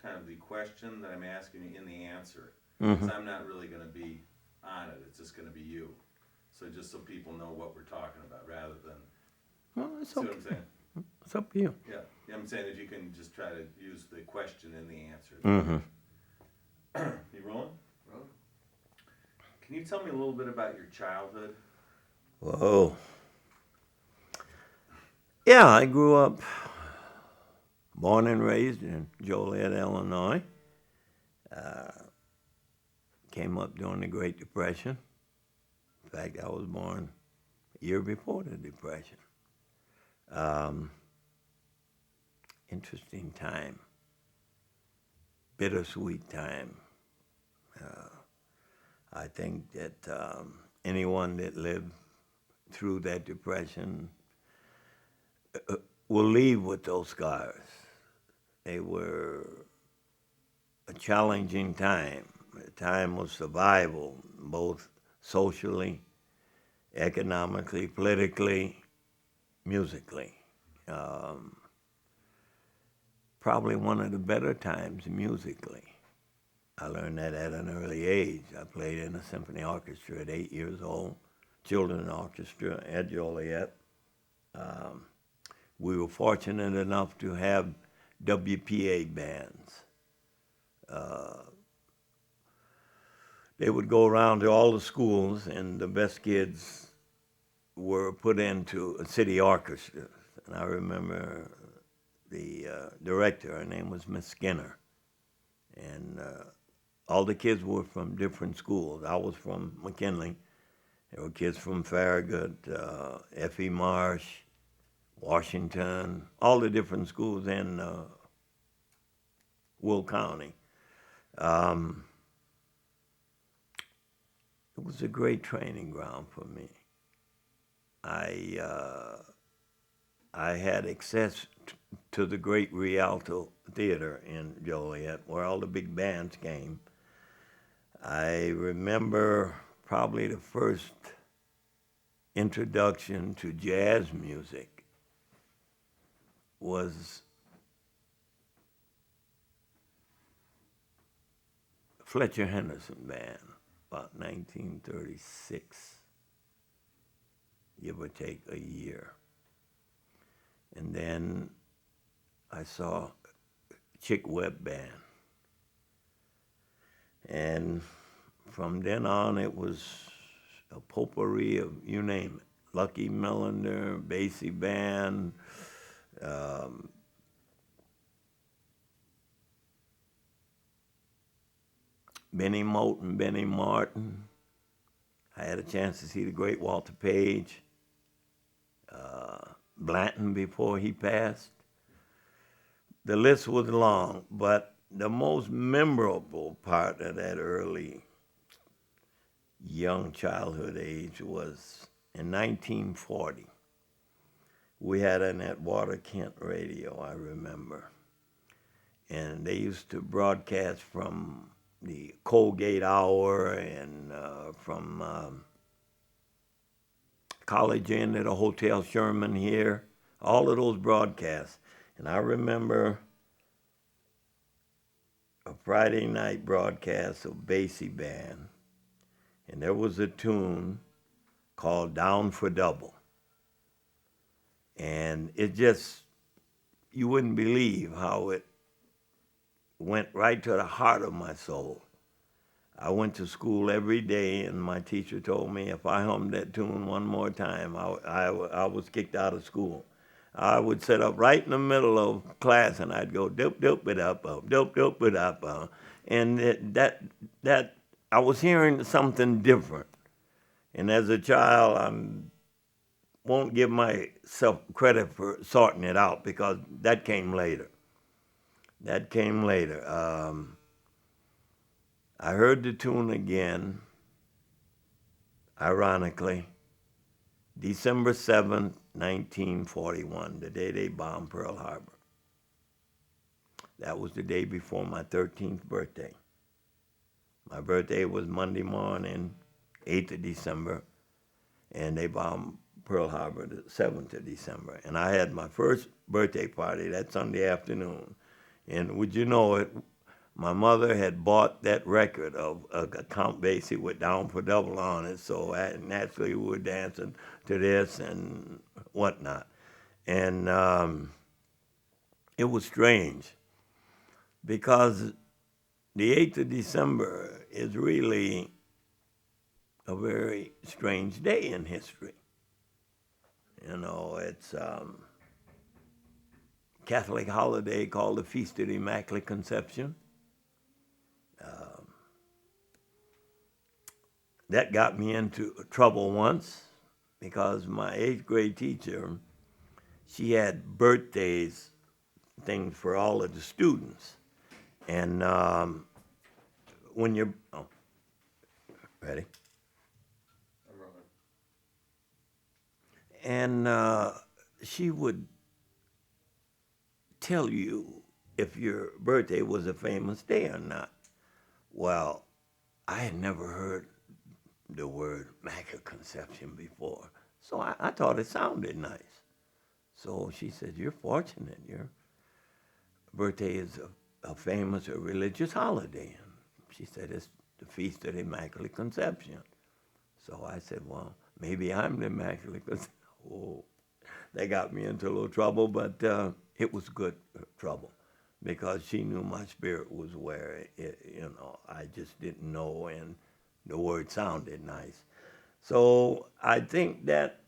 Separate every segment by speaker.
Speaker 1: kind of the question that I'm asking you in the answer.
Speaker 2: Mm-hmm.
Speaker 1: Because I'm not really going to be on it. It's just going to be you. So just so people know what we're talking about rather than,
Speaker 2: Well, it's
Speaker 1: see
Speaker 2: okay.
Speaker 1: what I'm saying?
Speaker 2: It's up to you.
Speaker 1: Yeah. Yeah, I'm saying if you can just try to use the question in the answer.
Speaker 2: Mm-hmm.
Speaker 1: You rolling? Rolling. Can you tell me a little bit about your childhood?
Speaker 2: Whoa. Yeah, I grew up, born and raised in Joliet, Illinois. Came up during the Great Depression. In fact, I was born a year before the Depression. Interesting time. Bittersweet time. I think that anyone that lived through that Depression will leave with those scars. They were a challenging time, a time of survival, both socially, economically, politically, musically. Probably one of the better times musically. I learned that at an early age. I played in a symphony orchestra at 8 years old, children's orchestra at Joliet. We were fortunate enough to have WPA bands. They would go around to all the schools, and the best kids were put into a city orchestra. And I remember the director, her name was Miss Skinner. And all the kids were from different schools. I was from McKinley. There were kids from Farragut, F.E. Marsh, Washington, all the different schools in Will County. It was a great training ground for me. I had access to the great Rialto Theater in Joliet, where all the big bands came. I remember probably the first introduction to jazz music was Fletcher Henderson Band, about 1936, give or take a year. And then I saw Chick Webb Band. And from then on, it was a potpourri of, you name it, Lucky Millender, Basie Band, Benny Moten, Benny Martin. I had a chance to see the great Walter Page, Blanton before he passed. The list was long, but the most memorable part of that early young childhood age was in 1940. We had an Atwater Kent radio, I remember. And they used to broadcast from the Colgate Hour and from College Inn at a Hotel Sherman here, all of those broadcasts. And I remember a Friday night broadcast of Basie Band, and there was a tune called Down for Double. And it just, you wouldn't believe how it went right to the heart of my soul. I went to school every day, and my teacher told me if I hummed that tune one more time, I was kicked out of school. I would sit up right in the middle of class, and I'd go doop doop it up, doop doop it up, and that I was hearing something different. And as a child, I won't give myself credit for sorting it out because that came later. That came later. I heard the tune again, ironically, December 7th, 1941, the day they bombed Pearl Harbor. That was the day before my 13th birthday. My birthday was Monday morning, 8th of December, and they bombed Pearl Harbor the 7th of December. And I had my first birthday party that Sunday afternoon. And would you know it, My mother had bought that record of Count Basie with Down for Double on it, so naturally we were dancing to this and whatnot. And it was strange because the 8th of December is really a very strange day in history. You know, it's Catholic holiday called the Feast of the Immaculate Conception. That got me into trouble once because my 8th grade teacher, she had birthdays, things for all of the students. And when you're, oh, ready? And she would tell you if your birthday was a famous day or not. Well, I had never heard the word Immaculate Conception before, so I thought it sounded nice. So she said, "You're fortunate. Your birthday is a famous or religious holiday." And she said, "It's the Feast of the Immaculate Conception." So I said, "Well, maybe I'm the Immaculate Conception." Oh, that got me into a little trouble, but it was good trouble because she knew my spirit was where I just didn't know, and the word sounded nice. So I think that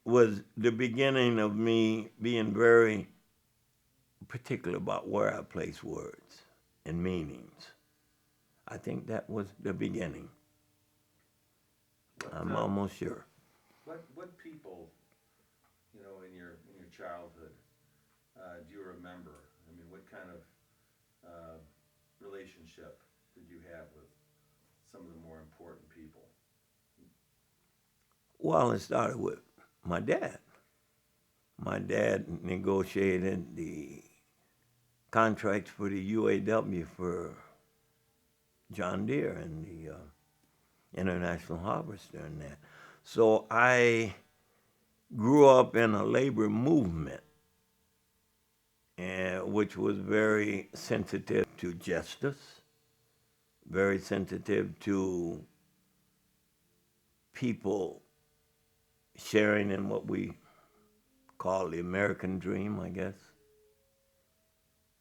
Speaker 2: was the beginning of me being very particular about where I place words and meanings. I think that was the beginning. I'm almost sure.
Speaker 1: What people, in your childhood, do you remember? I mean, what kind of relationship did you have with some of the more important people?
Speaker 2: Well, it started with my dad. My dad negotiated the contracts for the UAW for John Deere and the International Harvester and that. So I grew up in a labor movement, which was very sensitive to justice, very sensitive to people sharing in what we call the American dream, I guess.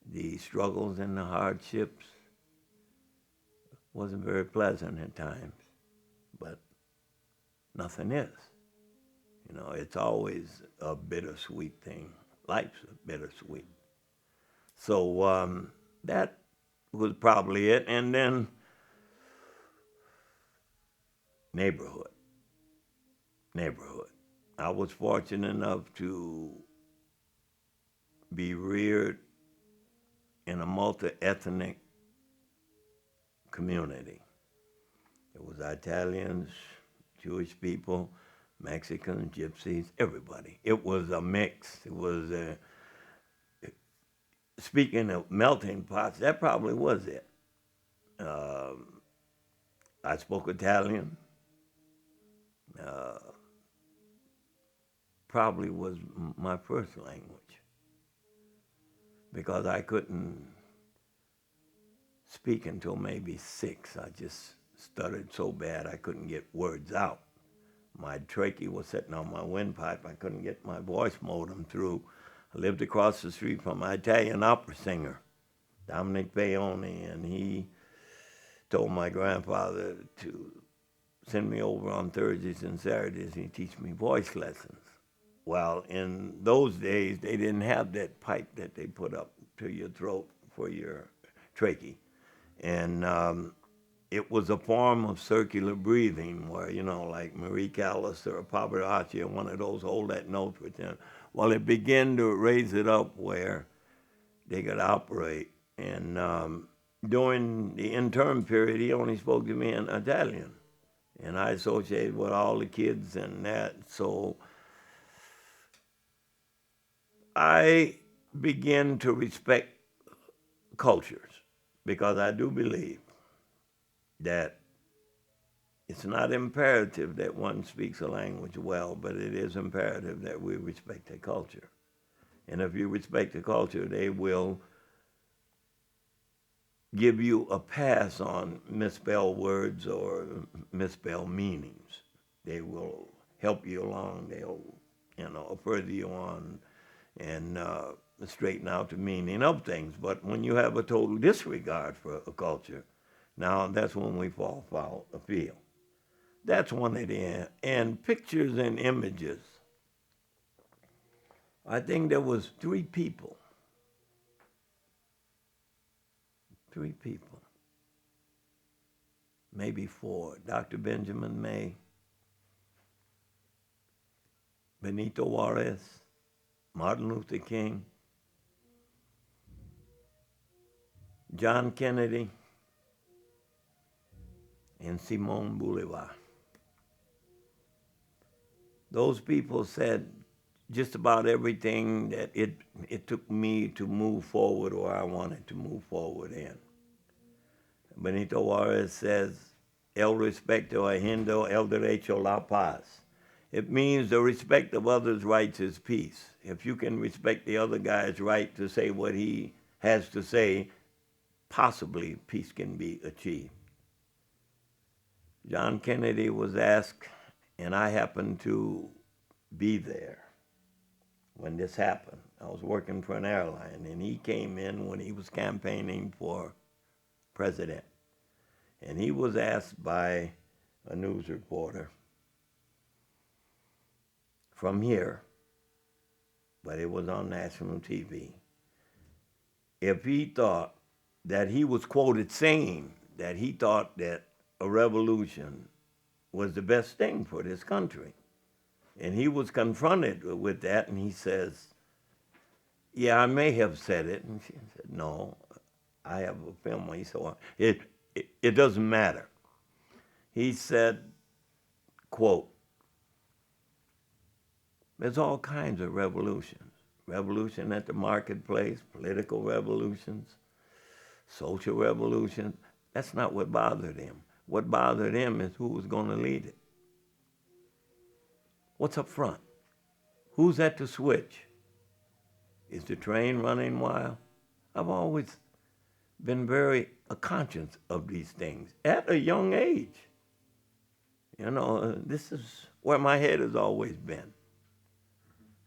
Speaker 2: The struggles and the hardships wasn't very pleasant at times, but nothing is. It's always a bittersweet thing. Life's bittersweet. So that was probably it. And then neighborhood. I was fortunate enough to be reared in a multi-ethnic community. It was Italians, Jewish people, Mexicans, Gypsies, everybody. It was a mix. It was speaking of melting pots, that probably was it. I spoke Italian. Probably was my first language because I couldn't speak until maybe 6. I just stuttered so bad I couldn't get words out. My trachea was sitting on my windpipe. I couldn't get my voice modem through. I lived across the street from my Italian opera singer, Dominic Bayoni, and he told my grandfather to send me over on Thursdays and Saturdays and teach me voice lessons. Well, in those days, they didn't have that pipe that they put up to your throat for your trachea. And it was a form of circular breathing where, like Marie Callas or Pavarotti or one of those hold that note with them. Well, it began to raise it up where they could operate. And during the intern period, he only spoke to me in Italian. And I associated with all the kids and that. So I began to respect cultures because I do believe that it's not imperative that one speaks a language well, but it is imperative that we respect the culture. And if you respect the culture, they will give you a pass on misspelled words or misspelled meanings. They will help you along. They'll, further you on and straighten out the meaning of things. But when you have a total disregard for a culture, now that's when we fall foul of field. That's one of the, and pictures and images. I think there was three people, maybe four. Dr. Benjamin May, Benito Juarez, Martin Luther King, John Kennedy, and Simon Bolivar. Those people said just about everything that it took me to move forward or I wanted to move forward in. Benito Juarez says, El respeto a Hindo, el derecho la paz. It means the respect of others' rights is peace. If you can respect the other guy's right to say what he has to say, possibly peace can be achieved. John Kennedy was asked, and I happened to be there when this happened. I was working for an airline, and he came in when he was campaigning for president. And he was asked by a news reporter from here, but it was on national TV, if he thought that he was quoted saying that he thought that a revolution was the best thing for this country. And he was confronted with that, and he says, yeah, I may have said it. And she said, no, I have a film where he said, it doesn't matter. He said, quote, there's all kinds of revolutions. Revolution at the marketplace, political revolutions, social revolutions. That's not what bothered him. What bothered him is who was going to lead it. What's up front? Who's at the switch? Is the train running wild? I've always been very conscious of these things at a young age. This is where my head has always been.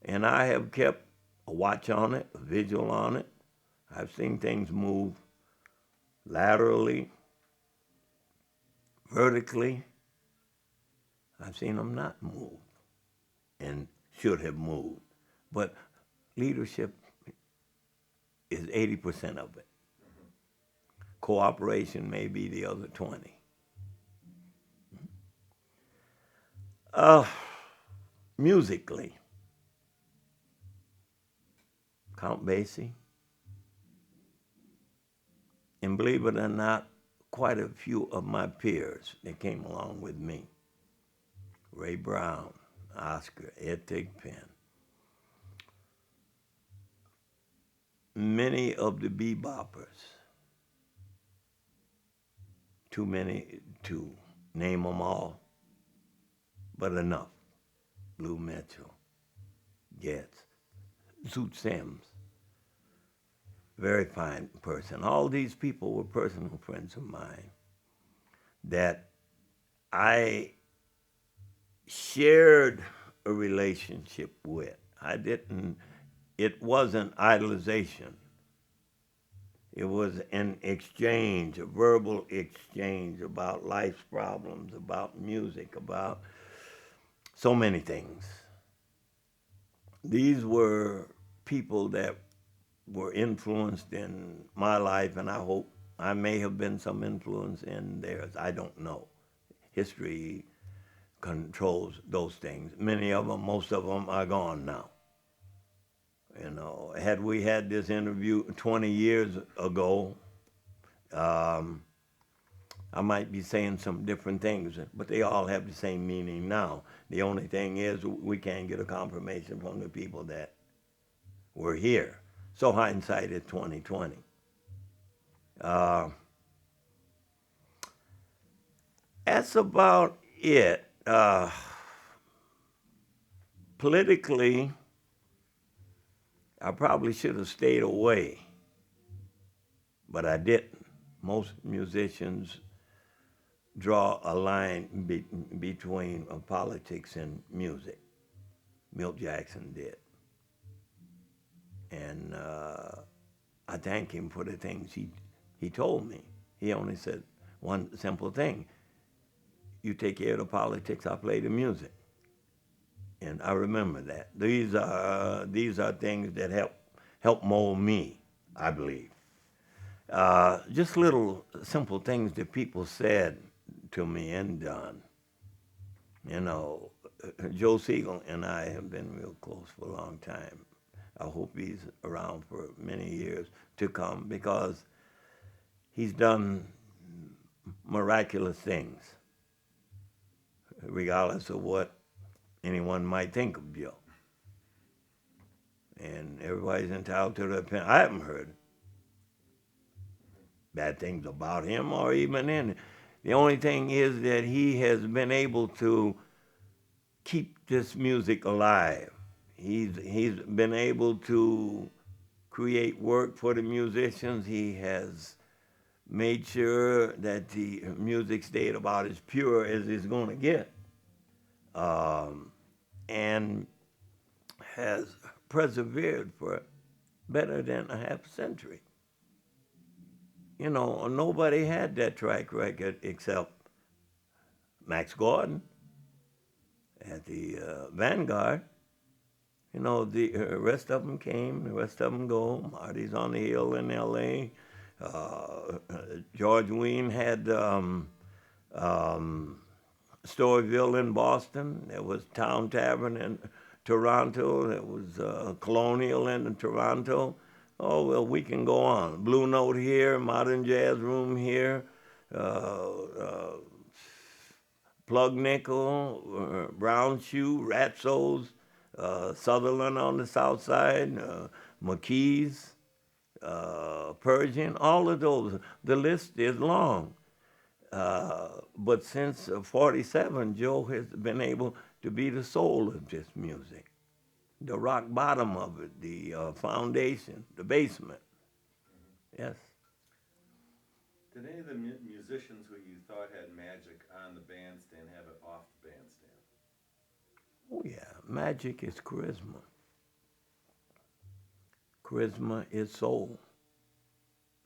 Speaker 2: And I have kept a watch on it, a vigil on it. I've seen things move laterally, vertically. I've seen them not move and should have moved. But leadership is 80% of it. Cooperation may be the other 20. Musically, Count Basie, and believe it or not, quite a few of my peers that came along with me. Ray Brown, Oscar, Ed Thigpen. Many of the beboppers, too many to name them all, but enough. Blue Mitchell, Getz, Zoot Sims, very fine person. All these people were personal friends of mine that I shared a relationship with. It wasn't idolization. It was an exchange, a verbal exchange about life's problems, about music, about so many things. These were people that were influenced in my life, and I hope I may have been some influence in theirs. I don't know. History controls those things. Many of them, most of them are gone now. Had we had this interview 20 years ago, I might be saying some different things, but they all have the same meaning now. The only thing is we can't get a confirmation from the people that were here. So hindsight is 20/20. That's about it. Politically, I probably should have stayed away, but I didn't. most musicians draw a line between politics and music. Milt Jackson did. And I thank him for the things he told me. He only said one simple thing: you take care of the politics, I play the music. And I remember that. These are things that help mold me, I believe. Just little simple things that people said to me and done. You know, Joe Siegel and I have been real close for a long time. I hope he's around for many years to come, because he's done miraculous things, regardless of what anyone might think of Joe. And everybody's entitled to their opinion. I haven't heard bad things about him or even in it. The only thing is that he has been able to keep this music alive. He's been able to create work for the musicians. He has made sure that the music stayed about as pure as it's going to get, and has persevered for better than a half century. You know, nobody had that track record except Max Gordon at the Vanguard. You know, the rest of them came, the rest of them go. Marty's on the Hill in L.A. George Wein had Storyville in Boston. There was Town Tavern in Toronto. There was Colonial in Toronto. Oh, well, we can go on. Blue Note here, Modern Jazz Room here, Plug Nickel, Brown Shoe, Ratsos, Sutherland on the south side, McKee's, Persian, all of those. The list is long. But since 47, Joe has been able to be the soul of this music, the rock bottom of it, the foundation, the basement. Yes.
Speaker 1: Did any of the musicians who you thought had magic on the bandstand have it off the bandstand?
Speaker 2: Oh, yeah. Magic is charisma. Charisma is soul.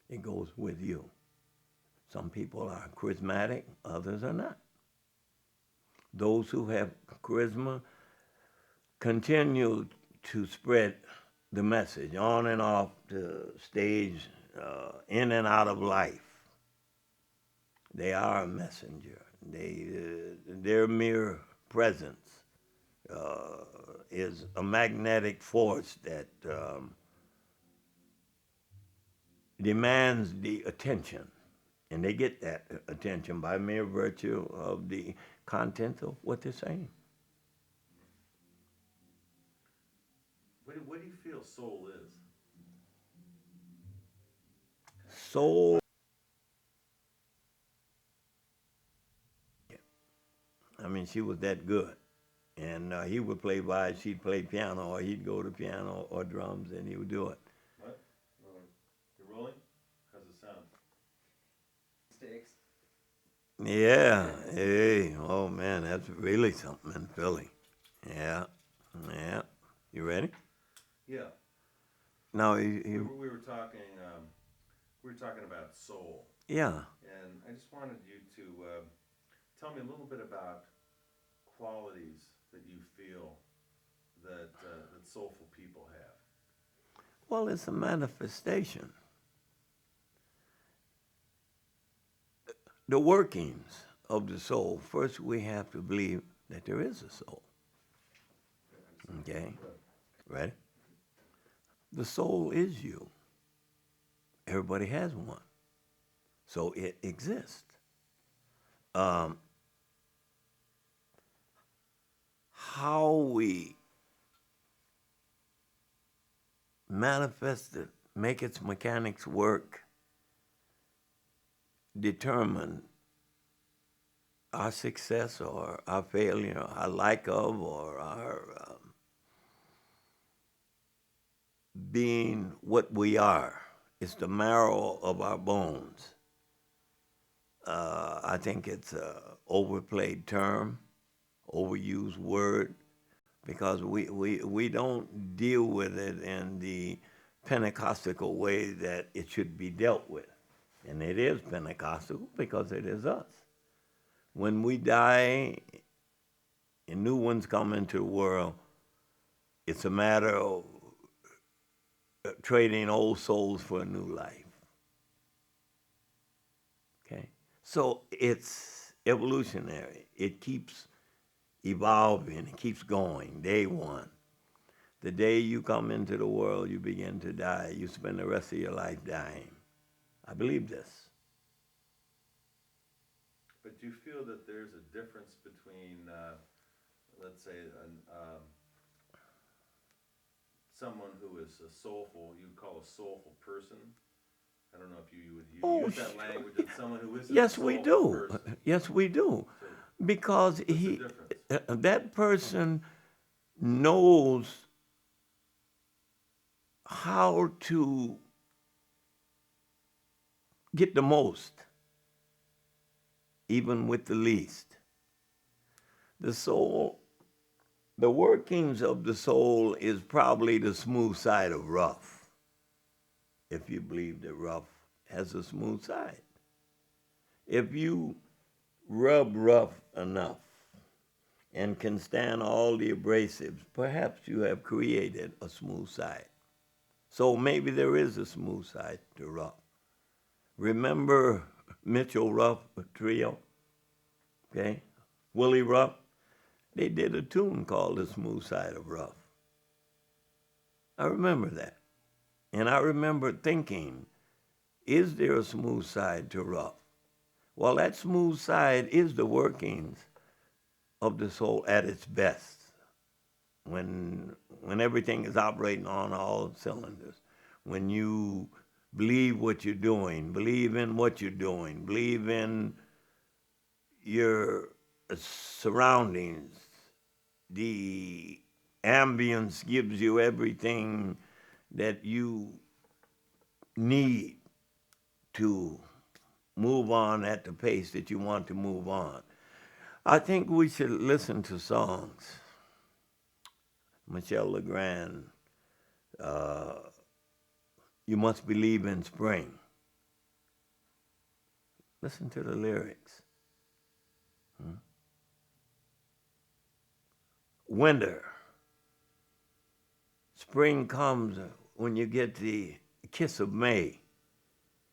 Speaker 2: It goes with you. Some people are charismatic, others are not. Those who have charisma continue to spread the message on and off the stage, in and out of life. They are a messenger. Their mere presence is a magnetic force that demands the attention. And they get that attention by mere virtue of the content of what they're saying.
Speaker 1: What do you feel soul is?
Speaker 2: Soul, I mean, she was that good. And he would play violin, she'd play piano, or he'd go to piano or drums, and he would do it.
Speaker 1: What? You're rolling? How's it sound?
Speaker 3: Sticks.
Speaker 2: Yeah, hey, oh man, that's really something in Philly. Yeah, yeah. You ready?
Speaker 1: Yeah.
Speaker 2: No,
Speaker 1: We were talking. We were talking about soul,
Speaker 2: yeah.
Speaker 1: and I just wanted you to tell me a little bit about qualities that you feel that soulful people have.
Speaker 2: Well, it's a manifestation. The workings of the soul. First, we have to believe that there is a soul. Okay? Ready? The soul is you. Everybody has one. So it exists. How we manifest it, make its mechanics work, determine our success or our failure, our lack of, or our being what we are. It's the marrow of our bones. I think it's a overplayed term, overused word, because we don't deal with it in the Pentecostal way that it should be dealt with. And it is Pentecostal because it is us. When we die and new ones come into the world, it's a matter of trading old souls for a new life. Okay? So it's evolutionary. It keeps evolving. It keeps going. Day one. The day you come into the world, you begin to die. You spend the rest of your life dying. I believe this.
Speaker 1: But do you feel that there's a difference between, let's say, someone who is a soulful, you'd call a soulful person? I don't know if you would use that language, and someone who isn't
Speaker 2: Yes,
Speaker 1: a soulful
Speaker 2: we do.
Speaker 1: person.
Speaker 2: Yes, we do.
Speaker 1: So
Speaker 2: Because
Speaker 1: what's the difference?
Speaker 2: that person knows how to get the most, even with the least. The soul, the workings of the soul is probably the smooth side of rough, if you believe that rough has a smooth side. If you rub rough enough and can stand all the abrasives, perhaps you have created a smooth side. So maybe there is a smooth side to rough. Remember Mitchell Ruff Trio? Okay? Willie Ruff? They did a tune called The Smooth Side of Rough. I remember that. And I remember thinking, is there a smooth side to rough? Well, that smooth side is the workings of the soul at its best. When everything is operating on all cylinders. When you believe what you're doing, believe in what you're doing, believe in your surroundings. The ambience gives you everything that you need to move on at the pace that you want to move on. I think we should listen to songs. Michel Legrand, You Must Believe in Spring. Listen to the lyrics. Winter. Spring comes when you get the kiss of May.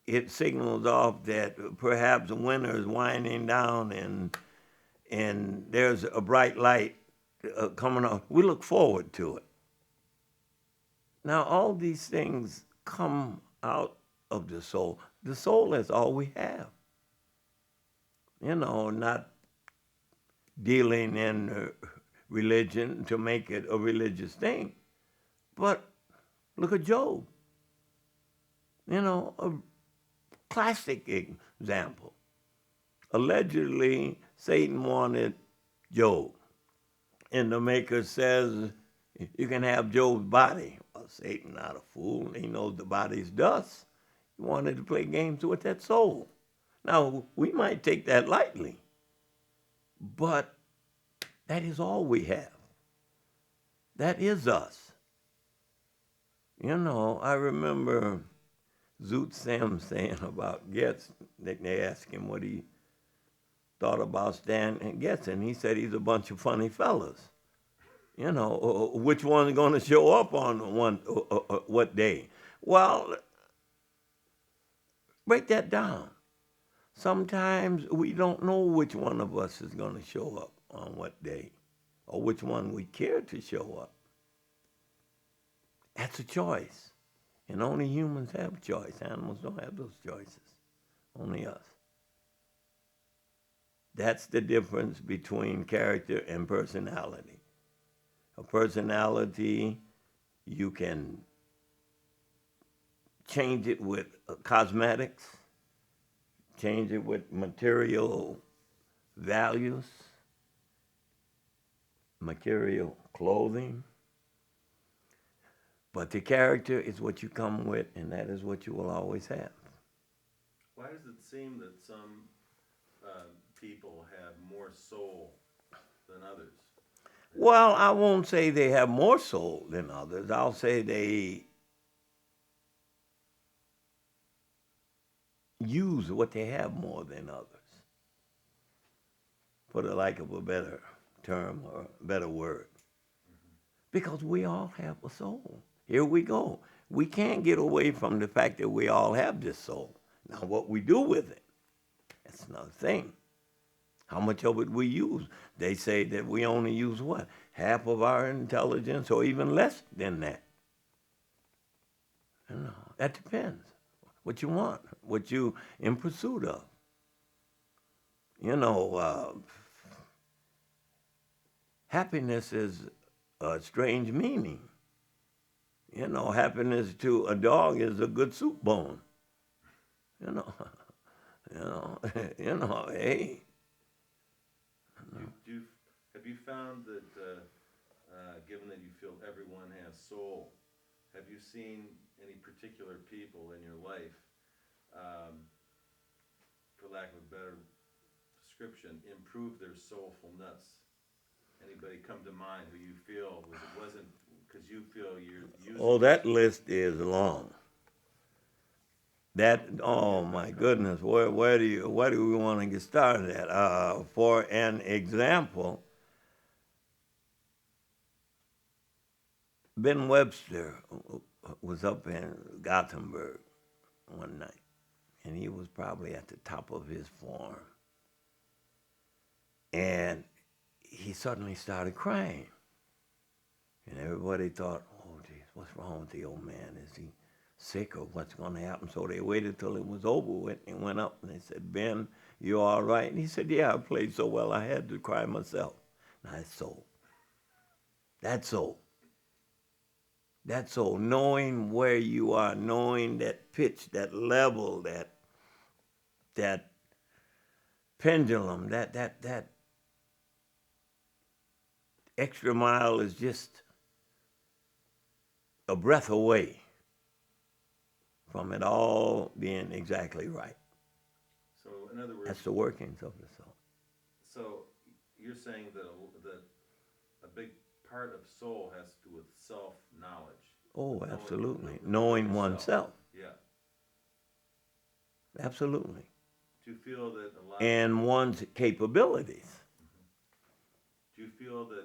Speaker 2: It signals off that perhaps winter is winding down and there's a bright light coming on. We look forward to it. Now, all these things come out of the soul. The soul is all we have. You know, not dealing in religion to make it a religious thing. But look at Job. You know, a classic example. Allegedly, Satan wanted Job. And the maker says, you can have Job's body. Well, Satan not a fool. He knows the body's dust. He wanted to play games with that soul. Now, we might take that lightly, but that is all we have. That is us. You know, I remember Zoot Sam saying about Getz, they asked him what he thought about Stan Getz, and he said he's a bunch of funny fellas. You know, which one's going to show up on what day? Well, break that down. Sometimes we don't know which one of us is going to show up on what day, or which one we care to show up. That's a choice. And only humans have choice. Animals don't have those choices. Only us. That's the difference between character and personality. A personality, you can change it with cosmetics, change it with material values, material clothing. But the character is what you come with, and that is what you will always have.
Speaker 1: Why does it seem that some people have more soul than others?
Speaker 2: Well, I won't say they have more soul than others. I'll say they use what they have more than others, for the lack of a better term or a better word. Because we all have a soul. Here we go. We can't get away from the fact that we all have this soul. Now, what we do with it, that's another thing. How much of it we use. They say that we only use what? Half of our intelligence or even less than that. You know, that depends. What you want, what you in pursuit of. You know, happiness is a strange meaning. You know, happiness to a dog is a good soup bone. You know, hey.
Speaker 1: Have you found that, given that you feel everyone has soul, have you seen any particular people in your life, for lack of a better description, improve their soulfulness? Anybody come to mind who you feel wasn't because you feel you're using?
Speaker 2: Oh, that list is long. That, oh my goodness, where do we want to get started at? For an example, Ben Webster was up in Gothenburg one night, and he was probably at the top of his form. And he suddenly started crying. And everybody thought, oh, geez, what's wrong with the old man? Is he sick or what's going to happen? So they waited till it was over with and went up and they said, Ben, you all right? And he said, yeah, I played so well I had to cry myself. Now, that's soul. That's soul. That's soul. Knowing where you are, knowing that pitch, that level, that pendulum, that extra mile is just a breath away from it all being exactly right.
Speaker 1: So, in other words,
Speaker 2: that's the workings of the soul.
Speaker 1: So, you're saying that a big part of soul has to do with self-knowledge.
Speaker 2: Oh, absolutely. Knowing oneself.
Speaker 1: Yeah.
Speaker 2: Absolutely.
Speaker 1: Do you feel that a lot?
Speaker 2: And one's capabilities.
Speaker 1: Do you feel that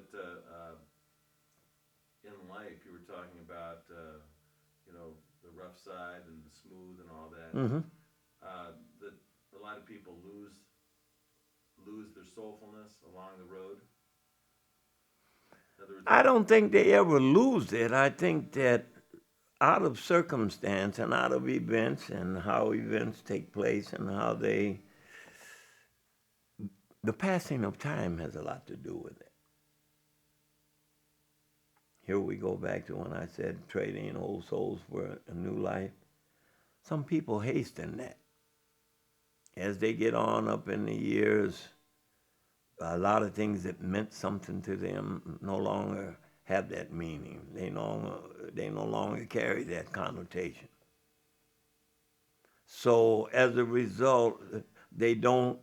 Speaker 1: in life you were talking about, the rough side and the smooth and all that, that a lot of people lose their soulfulness along the road? In other words,
Speaker 2: I don't think they ever lose it. I think that out of circumstance and out of events and how events take place and how the passing of time has a lot to do with it. Here we go back to when I said trading old souls for a new life. Some people hasten that. As they get on up in the years, a lot of things that meant something to them no longer have that meaning. They no longer carry that connotation. So as a result, they don't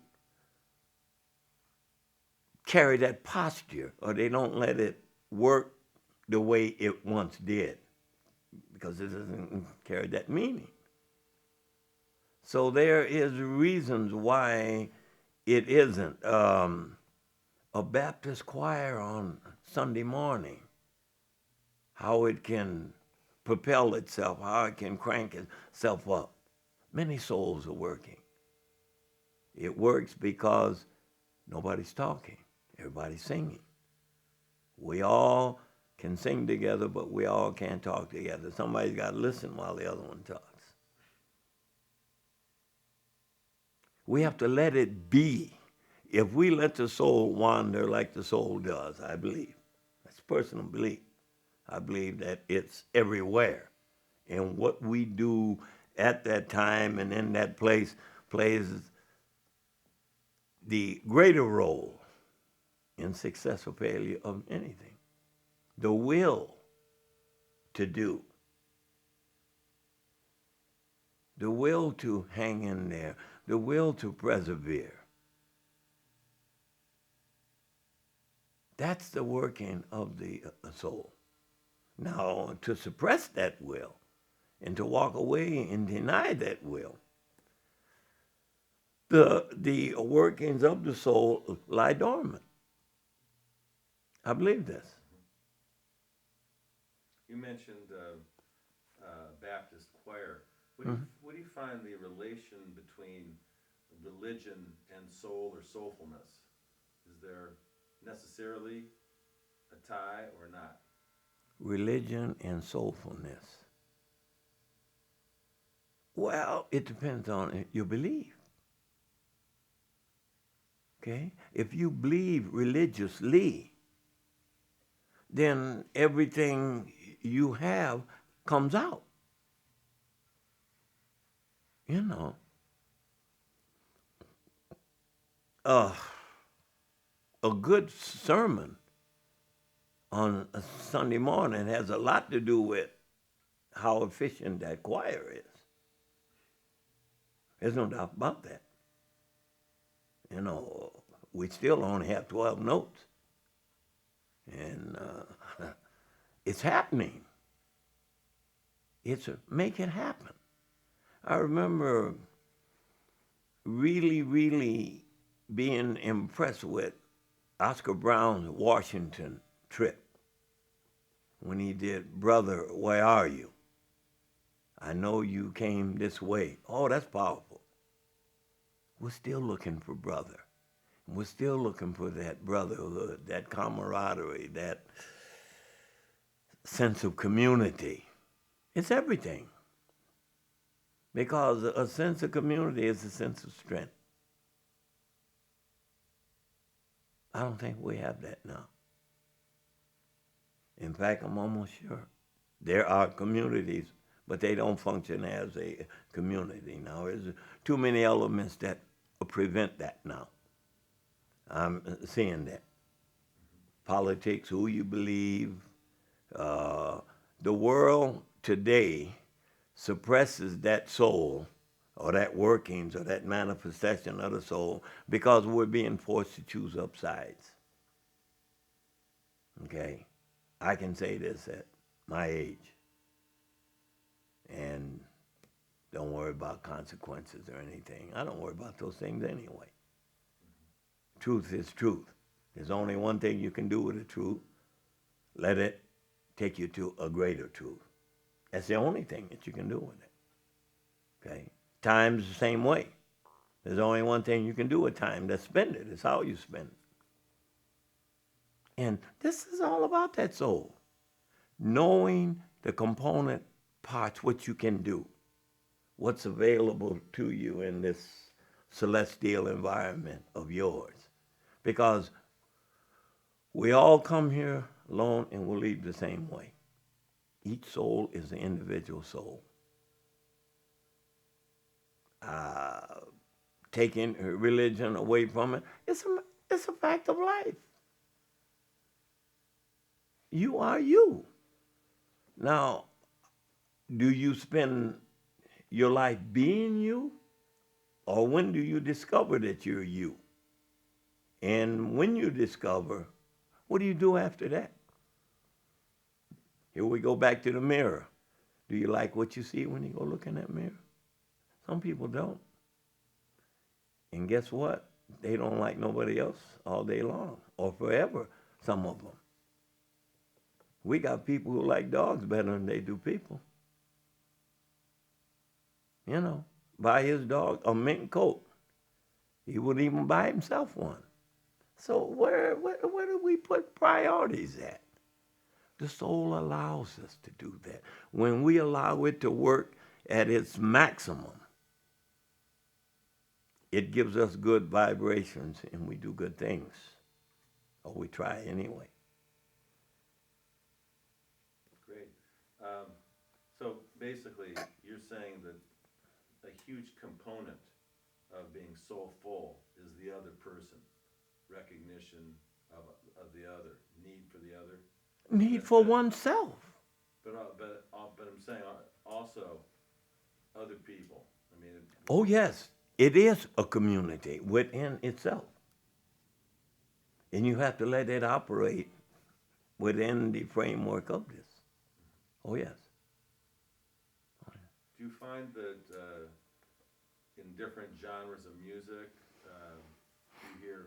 Speaker 2: carry that posture, or they don't let it work the way it once did, because it doesn't carry that meaning. So there is reasons why it isn't. A Baptist choir on Sunday morning, how it can propel itself, how it can crank itself up. Many souls are working. It works because nobody's talking, everybody's singing. We all can sing together, but we all can't talk together. Somebody's got to listen while the other one talks. We have to let it be. If we let the soul wander like the soul does, I believe, that's personal belief, I believe that it's everywhere. And what we do at that time and in that place plays the greater role in success or failure of anything. The will to do, the will to hang in there, the will to persevere, That's the working of the soul. Now, to suppress that will and to walk away and deny that will, the workings of the soul lie dormant. I believe this.
Speaker 1: You mentioned Baptist choir. What do you find the relation between religion and soul or soulfulness? Is there necessarily a tie or not?
Speaker 2: Religion and soulfulness. Well, it depends on your belief. Okay? If you believe religiously, then everything you have comes out. You know. A good sermon on a Sunday morning has a lot to do with how efficient that choir is. There's no doubt about that. You know, we still only have 12 notes. And it's happening. Make it happen. I remember really being impressed with Oscar Brown's Washington trip when he did Brother, Where Are You? I know you came this way. Oh, that's powerful. We're still looking for brother. We're still looking for that brotherhood, that camaraderie, that sense of community. It's everything. Because a sense of community is a sense of strength. I don't think we have that now. In fact, I'm almost sure there are communities, but they don't function as a community now. There's too many elements that prevent that now. I'm seeing that. Politics, who you believe. The world today suppresses that soul or that workings or that manifestation of the soul because we're being forced to choose up sides. Okay? I can say this at my age. And don't worry about consequences or anything. I don't worry about those things anyway. Truth is truth. There's only one thing you can do with the truth. Let it take you to a greater truth. That's the only thing that you can do with it. Okay? Time's the same way. There's only one thing you can do with time. That's spend it. It's how you spend it. And this is all about that soul. Knowing the component parts, what you can do. What's available to you in this celestial environment of yours. Because we all come here alone and we'll leave the same way. Each soul is an individual soul. Taking religion away from it, it's a fact of life. You are you. Now, do you spend your life being you? Or when do you discover that you're you? And when you discover, what do you do after that? Here we go back to the mirror. Do you like what you see when you go look in that mirror? Some people don't. And guess what? They don't like nobody else all day long or forever, some of them. We got people who like dogs better than they do people. You know, buy his dog a mink coat. He wouldn't even buy himself one. So where do we put priorities at? The soul allows us to do that. When we allow it to work at its maximum, it gives us good vibrations and we do good things. Or we try anyway.
Speaker 1: Great. So basically, you're saying that a huge component of being soulful is the other person, recognition of the other, need for the other.
Speaker 2: Need for oneself.
Speaker 1: But I'm saying also other people. I mean.
Speaker 2: Oh yes, it is a community within itself. And you have to let it operate within the framework of this. Oh, yes.
Speaker 1: Do you find that in different genres of music, you hear,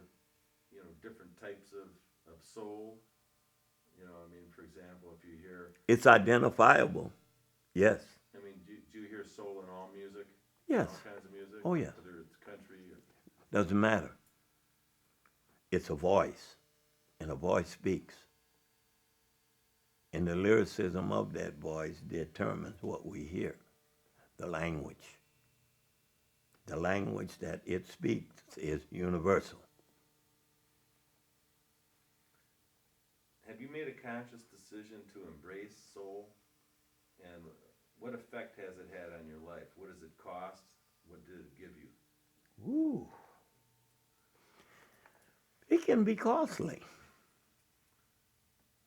Speaker 1: different types of soul? I mean, for example, if you hear,
Speaker 2: It's identifiable. Yes.
Speaker 1: I mean, do you hear soul in all music?
Speaker 2: Yes.
Speaker 1: All kinds of music?
Speaker 2: Oh, yes.
Speaker 1: Whether it's country or...
Speaker 2: Doesn't matter. It's a voice, and a voice speaks. And the lyricism of that voice determines what we hear, the language. The language that it speaks is universal.
Speaker 1: Have you made a conscious decision to embrace soul? And what effect has it had on your life? What does it cost? What did it give you?
Speaker 2: Ooh. It can be costly.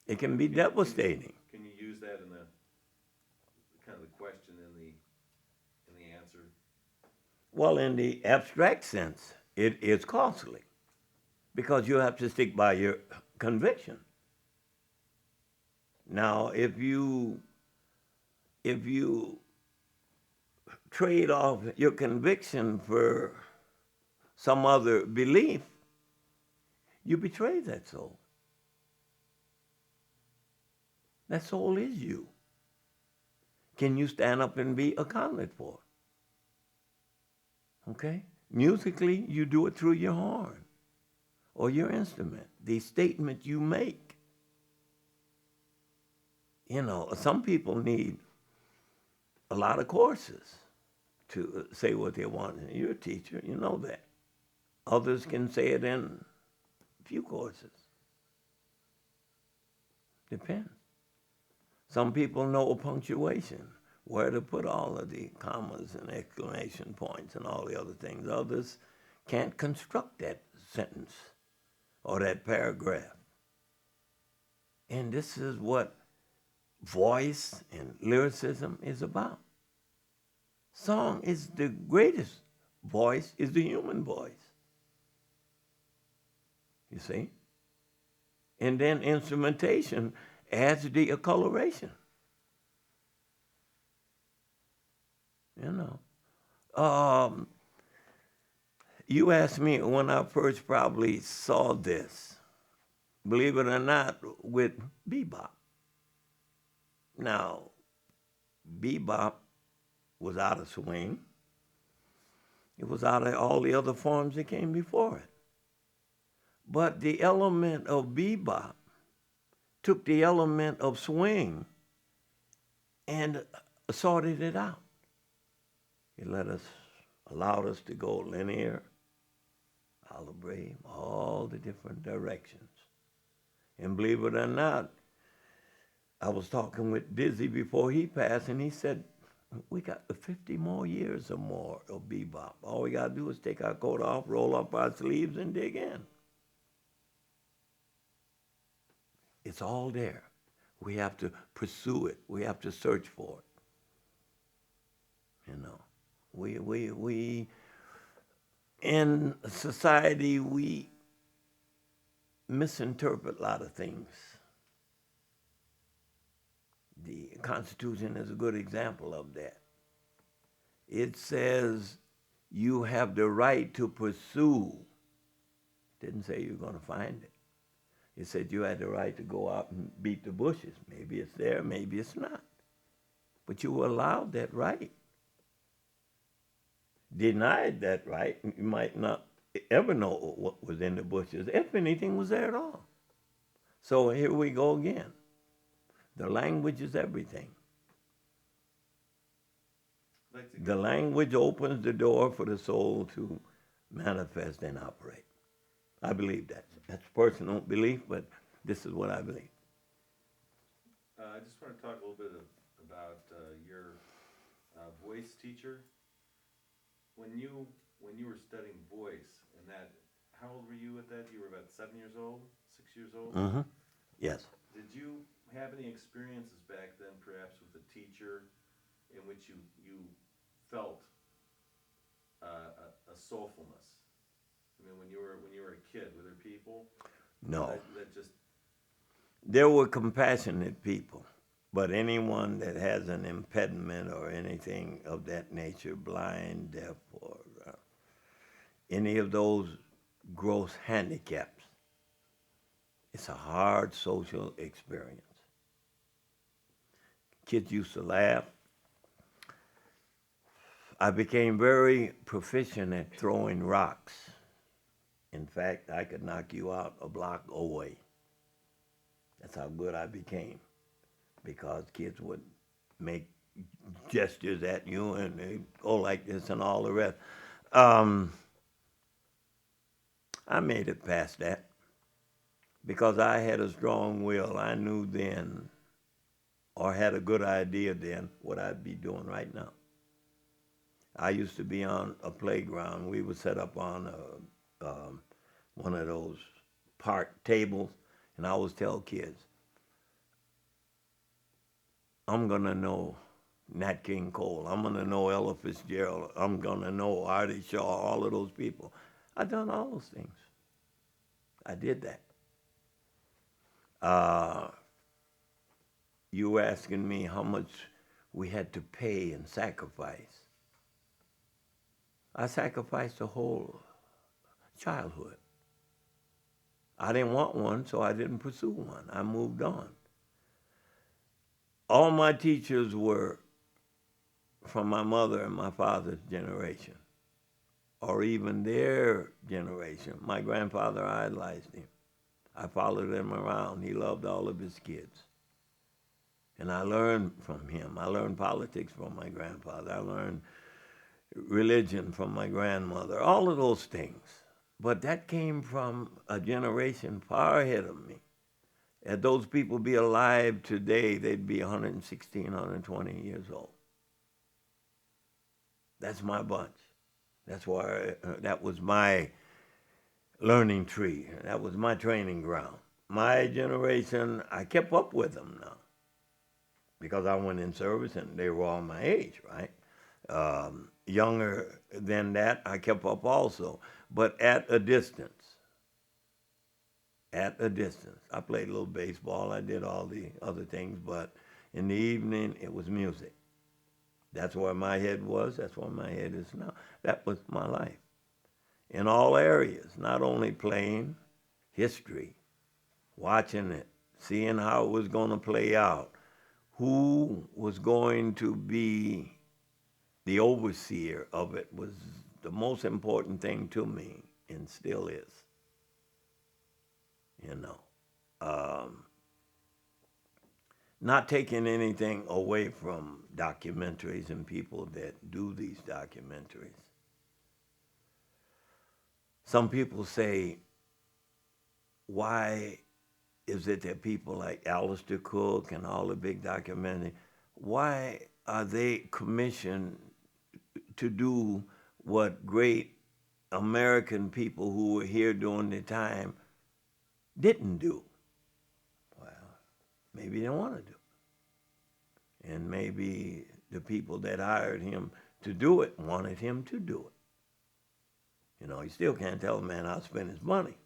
Speaker 2: It can be devastating.
Speaker 1: Can you use that in the kind of the question in the answer?
Speaker 2: Well, in the abstract sense, it is costly because you have to stick by your conviction. Now, if you trade off your conviction for some other belief, you betray that soul. That soul is you. Can you stand up and be accounted for? Okay? Musically, you do it through your horn or your instrument, the statement you make. Some people need a lot of courses to say what they want. You're a teacher, you know that. Others can say it in a few courses. Depends. Some people know punctuation, where to put all of the commas and exclamation points and all the other things. Others can't construct that sentence or that paragraph. And this is what voice and lyricism is about. Song is the greatest voice, is the human voice. You see? And then instrumentation adds the coloration. You asked me when I first probably saw this, believe it or not, with bebop. Now, bebop was out of swing. It was out of all the other forms that came before it. But the element of bebop took the element of swing and sorted it out. It allowed us to go linear, olive brave, all the different directions. And believe it or not, I was talking with Dizzy before he passed, and he said, we got 50 more years or more of bebop. All we got to do is take our coat off, roll up our sleeves, and dig in. It's all there. We have to pursue it. We have to search for it. We in society, we misinterpret a lot of things. The Constitution is a good example of that. It says you have the right to pursue. It didn't say you're going to find it. It said you had the right to go out and beat the bushes. Maybe it's there, maybe it's not. But you were allowed that right. Denied that right, you might not ever know what was in the bushes, if anything was there at all. So here we go again. The language is everything. The language opens the door for the soul to manifest and operate. I believe that. That's personal belief, but this is what I believe.
Speaker 1: I just want to talk a little bit about your voice teacher. When you were studying voice, and how old were you at that? You were about 7 years old, 6 years old?
Speaker 2: Mm-hmm. Yes.
Speaker 1: Did you have any experiences back then, perhaps with a teacher, in which you felt a soulfulness? I mean, when you were a kid, were there people?
Speaker 2: No.
Speaker 1: That just,
Speaker 2: There were compassionate people, but anyone that has an impediment or anything of that nature, blind, deaf, or any of those gross handicaps, it's a hard social experience. Kids used to laugh. I became very proficient at throwing rocks. In fact, I could knock you out a block away. That's how good I became, because kids would make gestures at you and they go like this and all the rest. I made it past that because I had a strong will. I knew then, or had a good idea then, what I'd be doing right now. I used to be on a playground. We would set up on one of those park tables, and I always tell kids, I'm going to know Nat King Cole. I'm going to know Ella Fitzgerald. I'm going to know Artie Shaw, all of those people. I've done all those things. I did that. You were asking me how much we had to pay and sacrifice. I sacrificed the whole childhood. I didn't want one, so I didn't pursue one. I moved on. All my teachers were from my mother and my father's generation, or even their generation. My grandfather idolized him. I followed him around. He loved all of his kids. And I learned from him. I learned politics from my grandfather. I learned religion from my grandmother, all of those things. But that came from a generation far ahead of me. Had those people be alive today, they'd be 116, 120 years old. That's my bunch. That's why that was my learning tree. That was my training ground. My generation, I kept up with them now because I went in service and they were all my age, right? Younger than that, I kept up also, but at a distance. At a distance. I played a little baseball. I did all the other things, but in the evening, it was music. That's where my head was. That's where my head is now. That was my life. In all areas, not only playing, history, watching it, seeing how it was going to play out, who was going to be the overseer of it was the most important thing to me, and still is. You know, not taking anything away from documentaries and people that do these documentaries. Some people say, why is it that people like Alistair Cook and all the big documentaries, why are they commissioned to do what great American people who were here during the time didn't do? Well, maybe they want to do it. And maybe the people that hired him to do it wanted him to do it. You know, you still can't tell a man how to spend his money.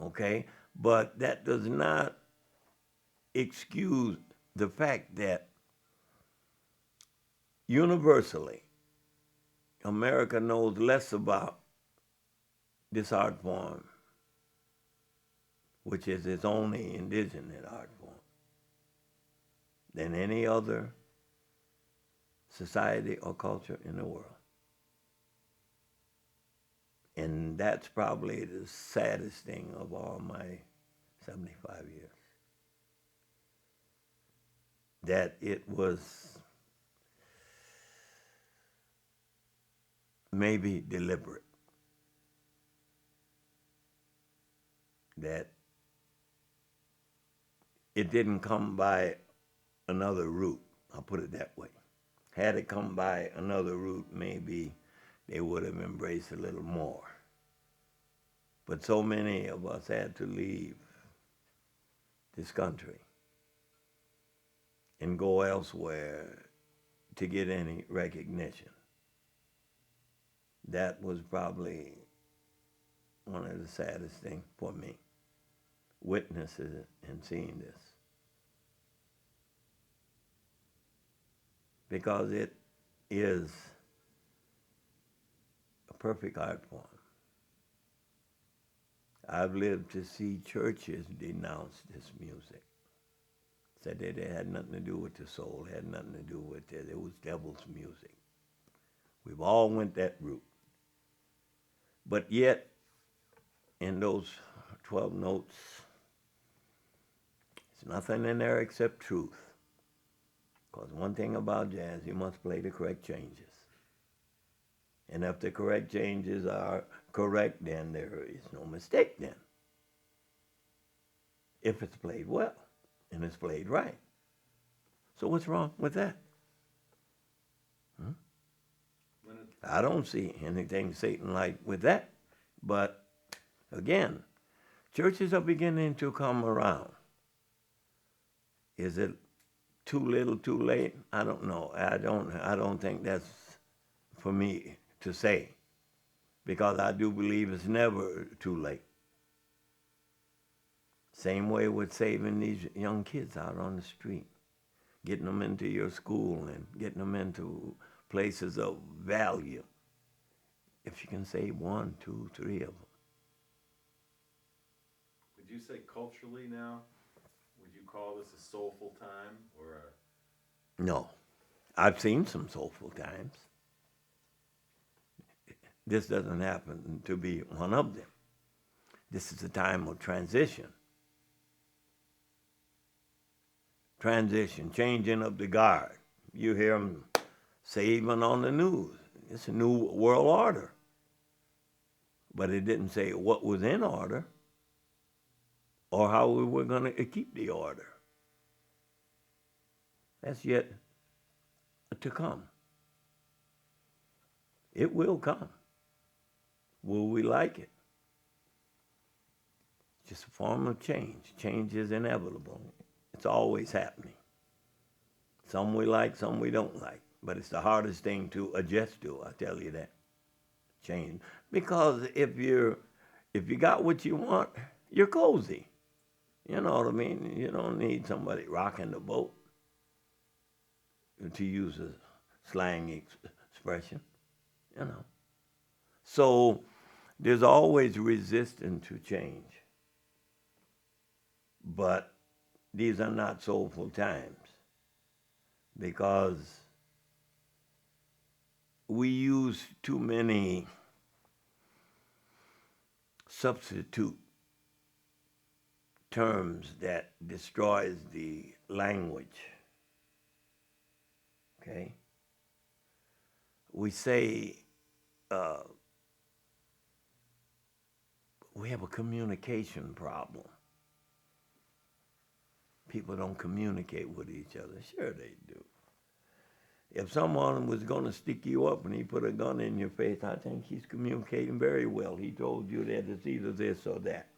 Speaker 2: Okay? But that does not excuse the fact that universally, America knows less about this art form, which is its only indigenous art form, than any other society or culture in the world. And that's probably the saddest thing of all my 75 years. That it was maybe deliberate. That it didn't come by another route, I'll put it that way. Had it come by another route, maybe they would have embraced a little more. But so many of us had to leave this country and go elsewhere to get any recognition. That was probably one of the saddest things for me. witnessing and seeing this. Because it is a perfect art form. I've lived to see churches denounce this music. Said that it had nothing to do with the soul, had nothing to do with it. It was devil's music. We've all went that route. But yet, in those 12 notes, there's nothing in there except truth. Because one thing about jazz, you must play the correct changes. And if the correct changes are correct, then there is no mistake then. If it's played well and it's played right. So what's wrong with that? I don't see anything Satan-like with that. But again, churches are beginning to come around. Is it too little, too late? I don't know. I don't think that's for me to say, because I do believe it's never too late. Same way with saving these young kids out on the street, getting them into your school and getting them into places of value. If you can save 1, 2, 3 of them.
Speaker 1: Would you say culturally now, would you call this a soulful time or a...
Speaker 2: No. I've seen some soulful times. This doesn't happen to be one of them. This is a time of transition. Transition, changing of the guard. You hear them say even on the news, it's a new world order. But it didn't say what was in order or how we were going to keep the order. That's yet to come. It will come. Will we like it? It's just a form of change. Change is inevitable. It's always happening. Some we like, some we don't like. But it's the hardest thing to adjust to, I tell you that. Change. Because if you got what you want, you're cozy. You know what I mean? You don't need somebody rocking the boat, to use a slang expression, you know. So there's always resistance to change. But these are not soulful times, because we use too many substitute terms that destroys the language. Okay? We say we have a communication problem. People don't communicate with each other. Sure they do. If someone was going to stick you up and he put a gun in your face, I think he's communicating very well. He told you that it's either this or that.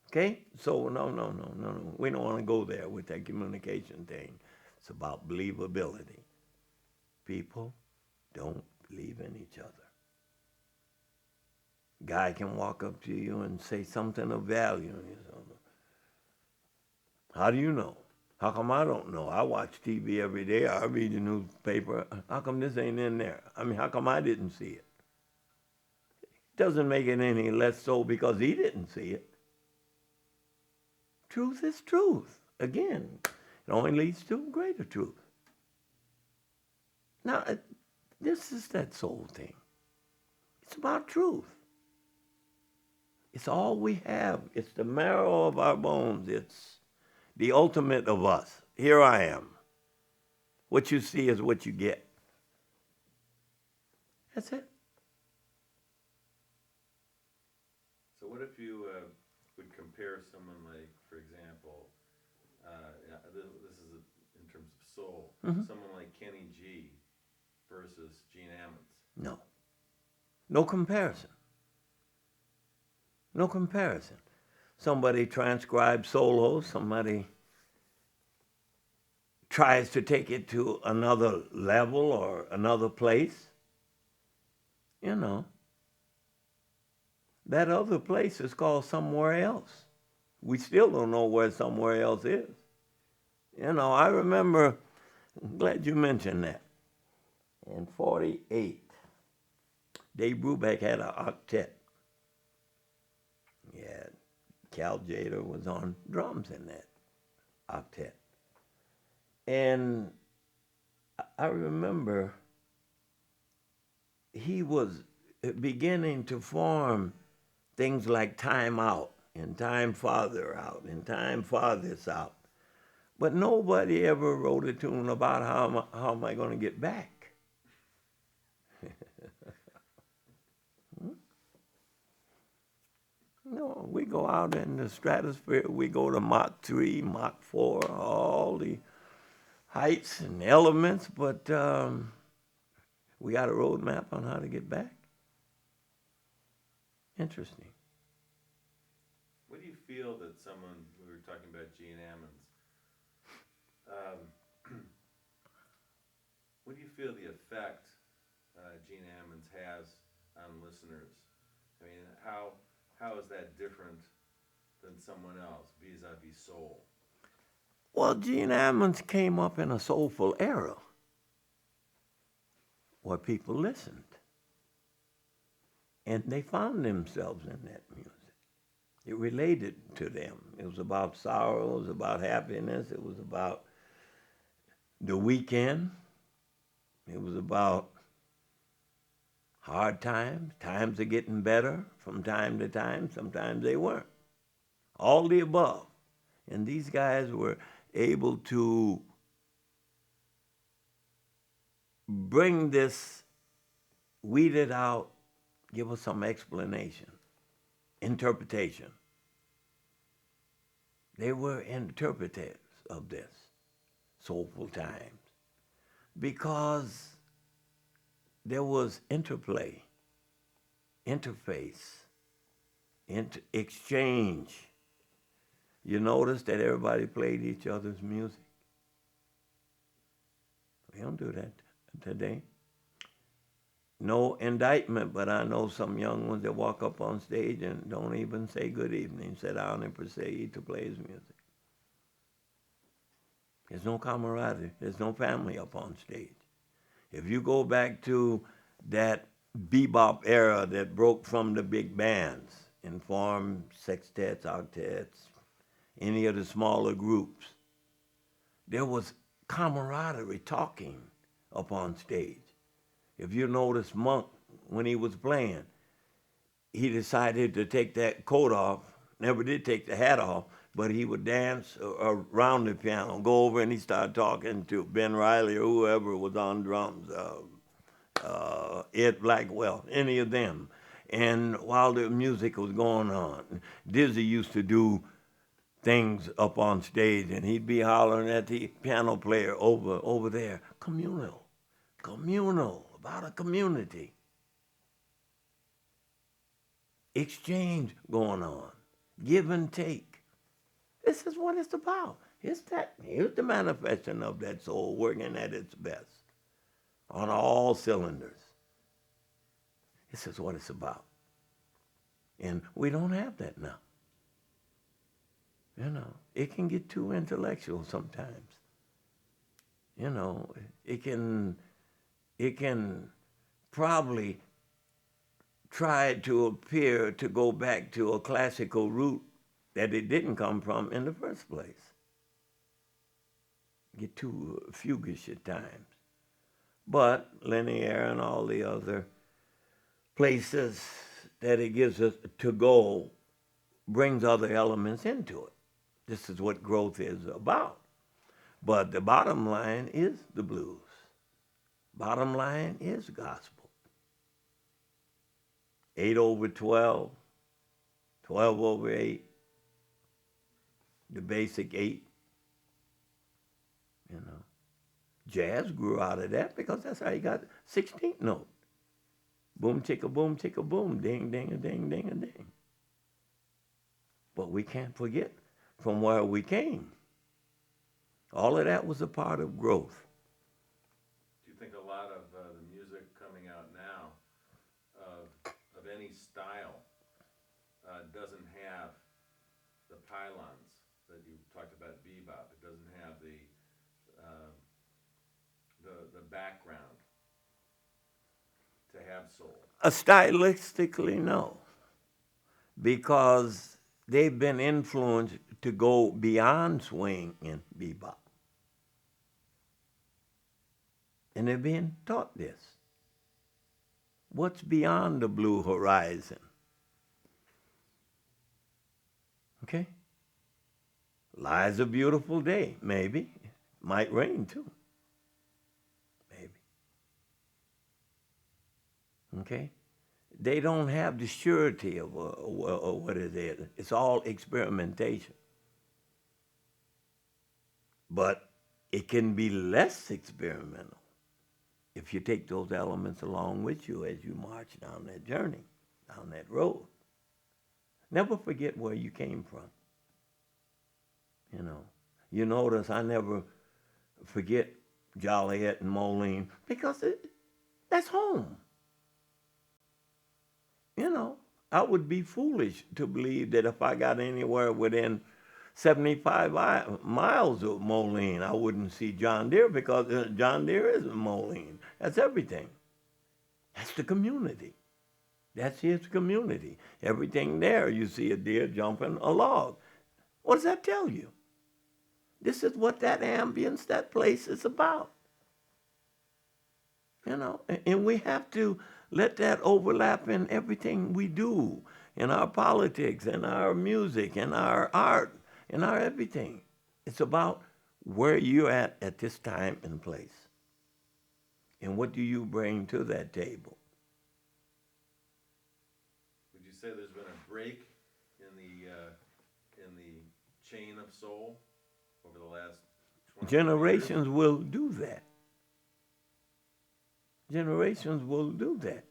Speaker 2: Okay? So no. We don't want to go there with that communication thing. It's about believability. People don't believe in each other. Guy can walk up to you and say something of value. And you say, how do you know? How come I don't know? I watch TV every day. I read the newspaper. How come this ain't in there? I mean, how come I didn't see it? It doesn't make it any less so because he didn't see it. Truth is truth. Again, it only leads to greater truth. Now, this is that soul thing. It's about truth. It's all we have. It's the marrow of our bones. It's the ultimate of us. Here I am. What you see is what you get. That's it.
Speaker 1: So what if you would compare someone like, for example, this is in terms of soul, someone like Kenny G versus Gene Ammons?
Speaker 2: No. No comparison. No comparison. Somebody transcribes solos, somebody tries to take it to another level or another place. You know, that other place is called somewhere else. we still don't know where somewhere else is. You know, I remember, I'm glad you mentioned that. In 48, Dave Brubeck had an octet. Yeah, Cal Jader was on drums in that octet. And I remember he was beginning to form things like Time Out and Time Farther Out and Time Farthest Out. But nobody ever wrote a tune about how am I going to get back. No, we go out in the stratosphere, we go to Mach 3, Mach 4, all the heights and elements, but we got a roadmap on how to get back. Interesting.
Speaker 1: What do you feel that someone, we were talking about Gene Ammons, what do you feel the effect Gene Ammons has on listeners? I mean, how is that different than someone else, vis-a-vis soul?
Speaker 2: Well, Gene Ammons came up in a soulful era where people listened. And they found themselves in that music. It related to them. It was about sorrow, it was about happiness, it was about the weekend, it was about hard times. Times are getting better from time to time, sometimes they weren't. All the above. And these guys were able to bring this, weed it out, give us some explanation, interpretation. They were interpreters of this soulful times because there was interplay, interface, exchange. You notice that everybody played each other's music? We don't do that today. No indictment, but I know some young ones that walk up on stage and don't even say good evening, sit down and proceed to play his music. There's no camaraderie. There's no family up on stage. If you go back to that bebop era that broke from the big bands and formed sextets, octets, any of the smaller groups, there was camaraderie talking up on stage. If you notice Monk, when he was playing, he decided to take that coat off, never did take the hat off, but he would dance around the piano, go over and he started talking to Ben Riley or whoever was on drums, Ed Blackwell, any of them. And while the music was going on, Dizzy used to do things up on stage and he'd be hollering at the piano player over there, communal, about a community. Exchange going on, give and take. This is what it's about. Here's the manifestation of that soul working at its best on all cylinders. This is what it's about. And we don't have that now. You know, it can get too intellectual sometimes. You know, it can probably try to appear to go back to a classical root that it didn't come from in the first place. Get too fugish at times. But linear and all the other places that it gives us to go brings other elements into it. This is what growth is about. But the bottom line is the blues. Bottom line is gospel. 8/12, 12/8, the basic 8, you know. Jazz grew out of that because that's how you got 16th note. Boom, chicka, boom, ding, ding, a ding, ding, a ding. But we can't forget from where we came. All of that was a part of growth.
Speaker 1: Do you think a lot of the music coming out now of any style doesn't have the pylons that you talked about bebop. It doesn't have the background to have soul.
Speaker 2: Stylistically, no, because they've been influenced to go beyond swing and bebop. And they're being taught this. What's beyond the blue horizon? Okay? Lies a beautiful day, maybe. Might rain too. Maybe. Okay? They don't have the surety of what it is. It's all experimentation. But it can be less experimental if you take those elements along with you as you march down that journey, down that road. Never forget where you came from. You notice I never forget Joliet and Moline because that's home. I would be foolish to believe that if I got anywhere within 75 miles of Moline, I wouldn't see John Deere because John Deere is Moline. That's everything. That's the community. That's his community. Everything there, you see a deer jumping a log. What does that tell you? This is what that ambience, that place is about. And we have to let that overlap in everything we do, in our politics, in our music, in our art, in our everything. It's about where you're at this time and place. And what do you bring to that table?
Speaker 1: Would you say there's been a break in the chain of soul over the last 20
Speaker 2: Generations
Speaker 1: years?
Speaker 2: will do that. Generations will do that.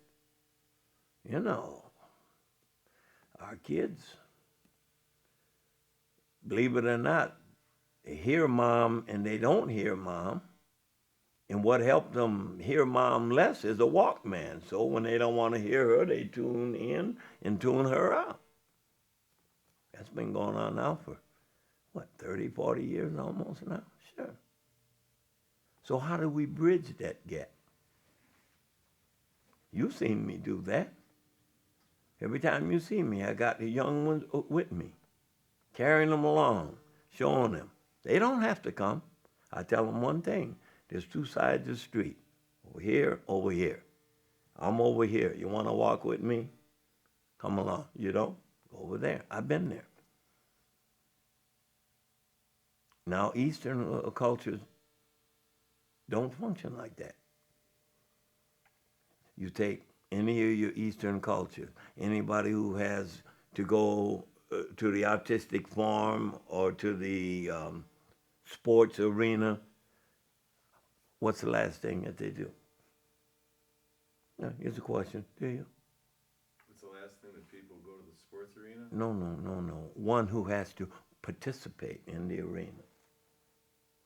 Speaker 2: Our kids, believe it or not, they hear mom and they don't hear mom. And what helped them hear mom less is a Walkman. So when they don't want to hear her, they tune in and tune her out. That's been going on now for, 30, 40 years almost now? Sure. So how do we bridge that gap? You've seen me do that. Every time you see me, I got the young ones with me, carrying them along, showing them. They don't have to come. I tell them one thing. There's two sides of the street, over here, over here. I'm over here. You want to walk with me? Come along. You don't? Go over there. I've been there. Now, Eastern cultures don't function like that. You take any of your Eastern culture, anybody who has to go to the artistic form or to the sports arena, what's the last thing that they do? Here's a question. Do you?
Speaker 1: What's the last thing that people go to the sports arena?
Speaker 2: No. One who has to participate in the arena.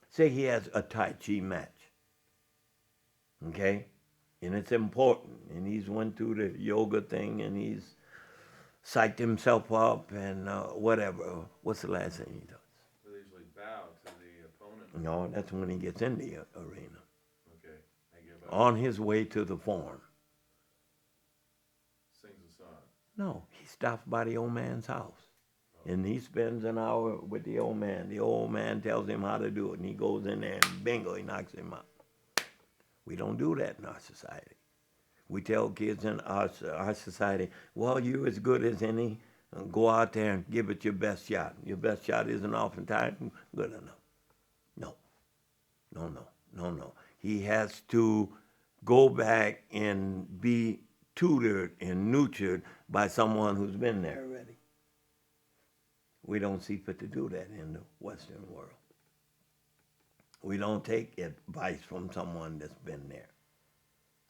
Speaker 2: Say he has a Tai Chi match. Okay? And it's important. And he's went through the yoga thing and he's psyched himself up and whatever. What's the last thing he does?
Speaker 1: They usually bow to the opponent.
Speaker 2: No, that's when he gets in the arena.
Speaker 1: Okay, I give up.
Speaker 2: On his way to the farm.
Speaker 1: Sings a song.
Speaker 2: No, he stops by the old man's house. And he spends an hour with the old man. The old man tells him how to do it. And he goes in there and bingo, he knocks him out. We don't do that in our society. We tell kids in our society, well, you're as good as any. Go out there and give it your best shot. Your best shot isn't oftentimes good enough. No. He has to go back and be tutored and nurtured by someone who's been there already. We don't see fit to do that in the Western world. We don't take advice from someone that's been there.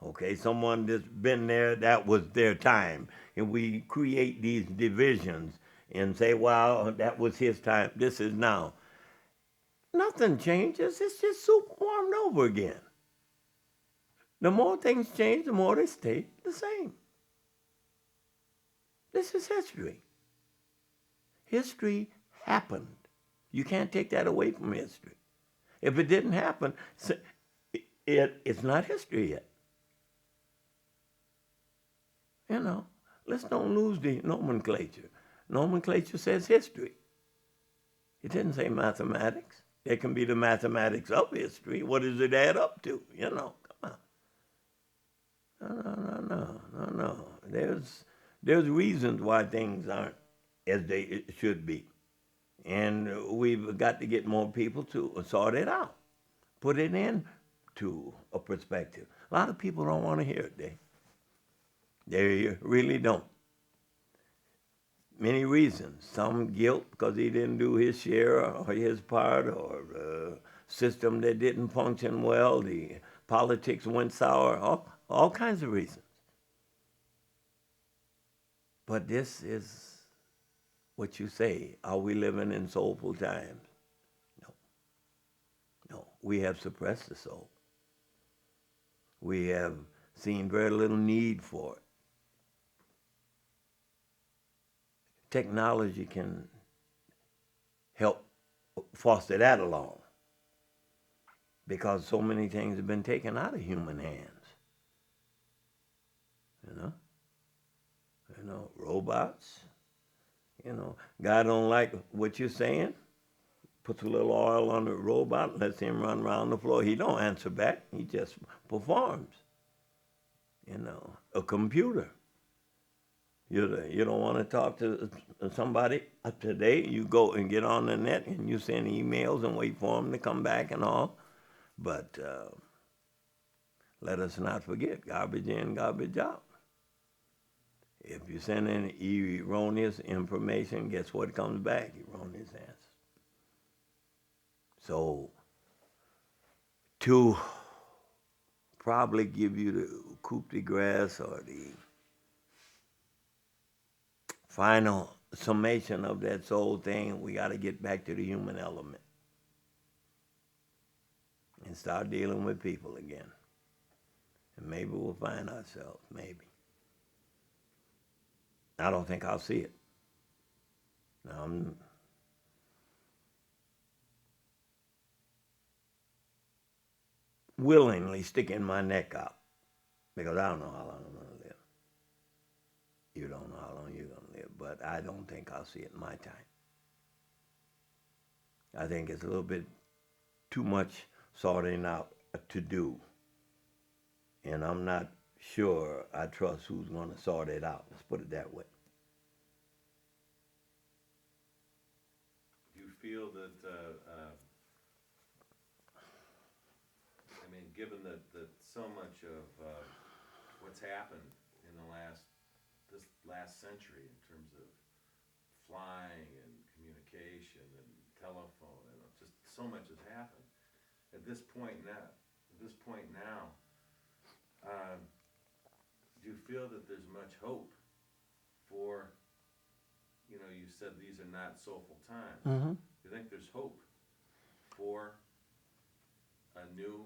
Speaker 2: Okay, someone that's been there, that was their time. And we create these divisions and say, well, that was his time, this is now. Nothing changes, it's just soup warmed over again. The more things change, the more they stay the same. This is history. History happened. You can't take that away from history. If it didn't happen, it's not history yet. You know, let's don't lose the nomenclature. Nomenclature says history. It didn't say mathematics. It can be the mathematics of history. What does it add up to? You know, come on. No. There's reasons why things aren't as they should be. And we've got to get more people to sort it out. Put it into a perspective. A lot of people don't want to hear it, they really don't. Many reasons. Some guilt because he didn't do his share or his part, or the system that didn't function well, the politics went sour, all kinds of reasons. But this is what you say. Are we living in soulful times? No. We have suppressed the soul. We have seen very little need for it. Technology can help foster that along, because so many things have been taken out of human hands. You know, robots. You know, God don't like what you're saying. Puts a little oil on the robot, lets him run around the floor. He don't answer back. He just performs. You know, a computer. You don't want to talk to somebody today, you go and get on the net and you send emails and wait for them to come back and all. But let us not forget, garbage in, garbage out. If you send in erroneous information, guess what comes back? Erroneous answers. So to probably give you the coup de grace or the final summation of that soul thing, we got to get back to the human element and start dealing with people again. And maybe we'll find ourselves, maybe. I don't think I'll see it. Now, I'm willingly sticking my neck out because I don't know how long I'm going to live. You don't know how long you're going to live, but I don't think I'll see it in my time. I think it's a little bit too much sorting out to do. And I'm not sure I trust who's going to sort it out. Let's put it that way.
Speaker 1: Do you feel that, given that so much of what's happened in this last century in terms of flying and communication and telephone, and just so much has happened. At this point now, do you feel that there's much hope for, you said these are not soulful times.
Speaker 2: Mm-hmm.
Speaker 1: Do you think there's hope for a new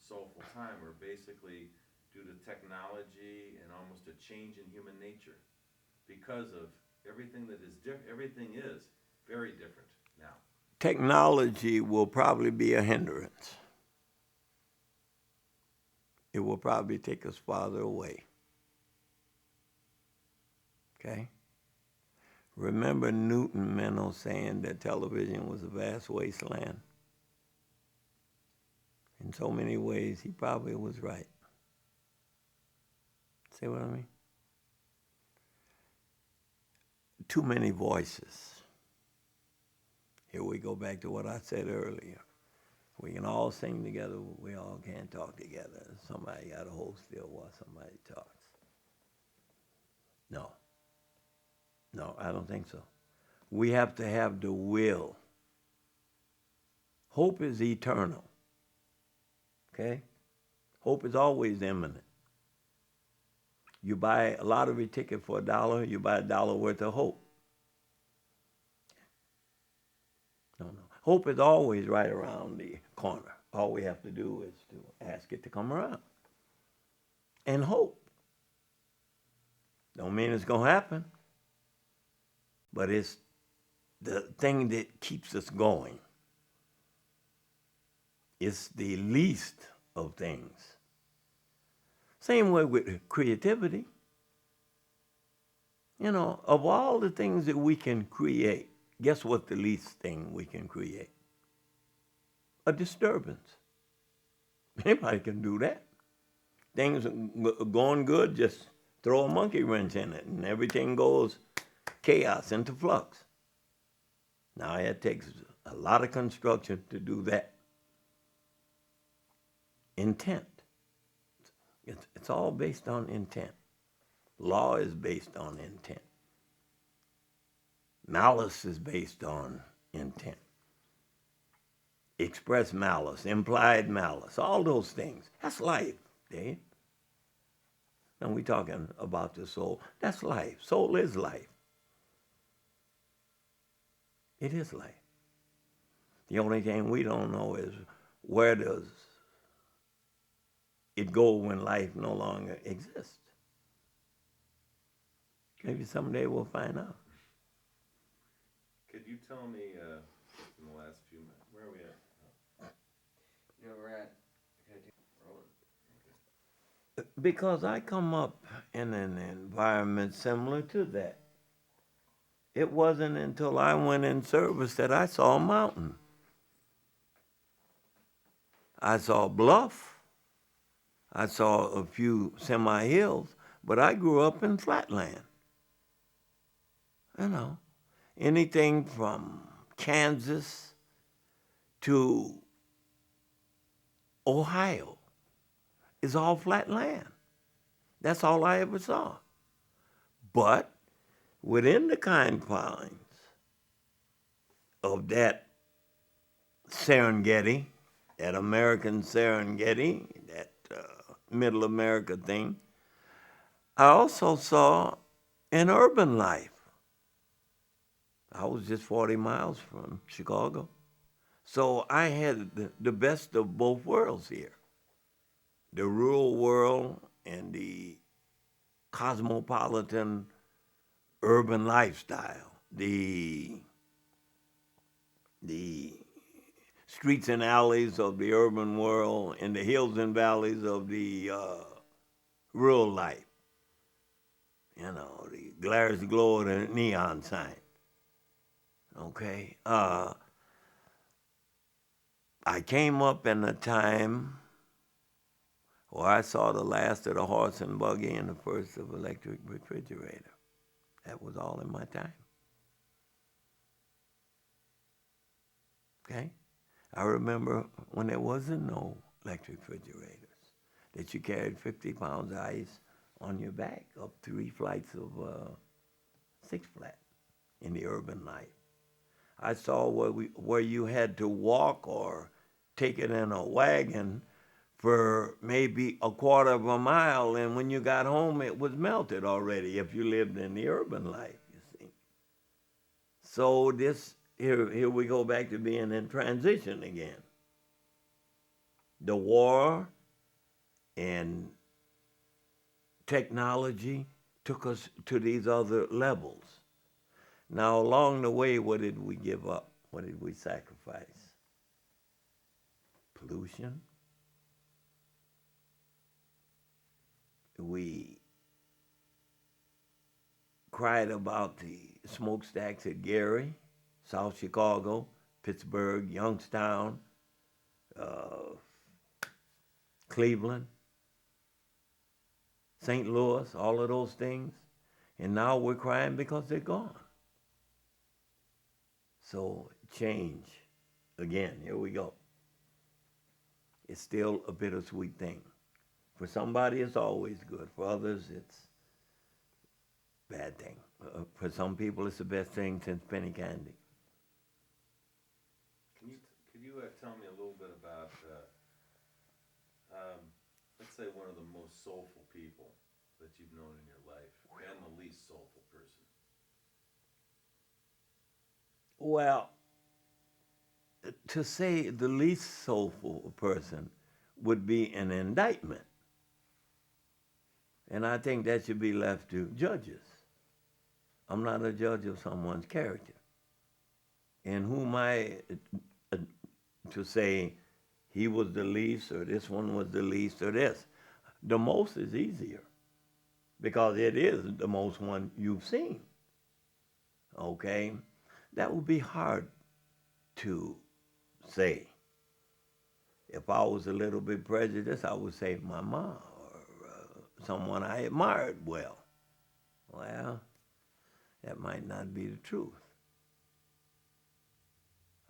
Speaker 1: soulful time, where basically due to technology and almost a change in human nature, because of everything that is everything is very different now?
Speaker 2: Technology will probably be a hindrance. It will probably take us farther away. Okay? Remember Newton Menow saying that television was a vast wasteland? In so many ways, he probably was right. See what I mean? Too many voices. Here we go back to what I said earlier. We can all sing together, but we all can't talk together. Somebody got to hold still while somebody talks. No, I don't think so. We have to have the will. Hope is eternal. Okay? Hope is always imminent. You buy a lottery ticket for $1, you buy $1 worth of hope. No. Hope is always right around the corner. All we have to do is to ask it to come around. And hope. Don't mean it's going to happen, but it's the thing that keeps us going. It's the least of things. Same way with creativity. You know, of all the things that we can create, guess what the least thing we can create? A disturbance. Anybody can do that. Things are going good, just throw a monkey wrench in it and everything goes chaos into flux. Now it takes a lot of construction to do that. Intent. It's all based on intent. Law is based on intent. Malice is based on intent. Express malice, implied malice, all those things. That's life, Dave. And we're talking about the soul. That's life. Soul is life. It is life. The only thing we don't know is where does it go when life no longer exists. Maybe someday we'll find out.
Speaker 1: Could you tell me, in the last few minutes, where are we at?
Speaker 3: You know, we're at.
Speaker 2: Because I come up in an environment similar to that. It wasn't until I went in service that I saw a mountain. I saw a bluff. I saw a few semi-hills, but I grew up in flatland. You know, anything from Kansas to Ohio is all flat land. That's all I ever saw. But within the confines of that Serengeti, that American Serengeti, that middle America thing, I also saw an urban life. I was just 40 miles from Chicago. So I had the best of both worlds here. The rural world and the cosmopolitan urban lifestyle, the streets and alleys of the urban world and the hills and valleys of the rural life. You know, the glares glow of the neon sign. Okay? I came up in a time where I saw the last of the horse and buggy and the first of electric refrigerator. That was all in my time. Okay? I remember when there wasn't no electric refrigerators, that you carried 50 pounds of ice on your back up 3 flights of six flat in the urban life. I saw where you had to walk or take it in a wagon for maybe a quarter of a mile, and when you got home, it was melted already if you lived in the urban life, you see. So here we go back to being in transition again. The war and technology took us to these other levels. Now, along the way, what did we give up? What did we sacrifice? Pollution. We cried about the smokestacks at Gary, South Chicago, Pittsburgh, Youngstown, Cleveland, St. Louis, all of those things. And now we're crying because they're gone. So change, again, here we go. It's still a bittersweet thing. For somebody, it's always good. For others, it's a bad thing. For some people, it's the best thing since penny candy.
Speaker 1: Could you tell me a little bit about, let's say, one of the most soulful people that you've known in your life, and the least soulful person?
Speaker 2: Well, to say the least soulful person would be an indictment. And I think that should be left to judges. I'm not a judge of someone's character. And who am I uh, to say he was the least or this one was the least or this? The most is easier because it is the most one you've seen. Okay? That would be hard to say. If I was a little bit prejudiced, I would say my mom or someone I admired well. Well, that might not be the truth.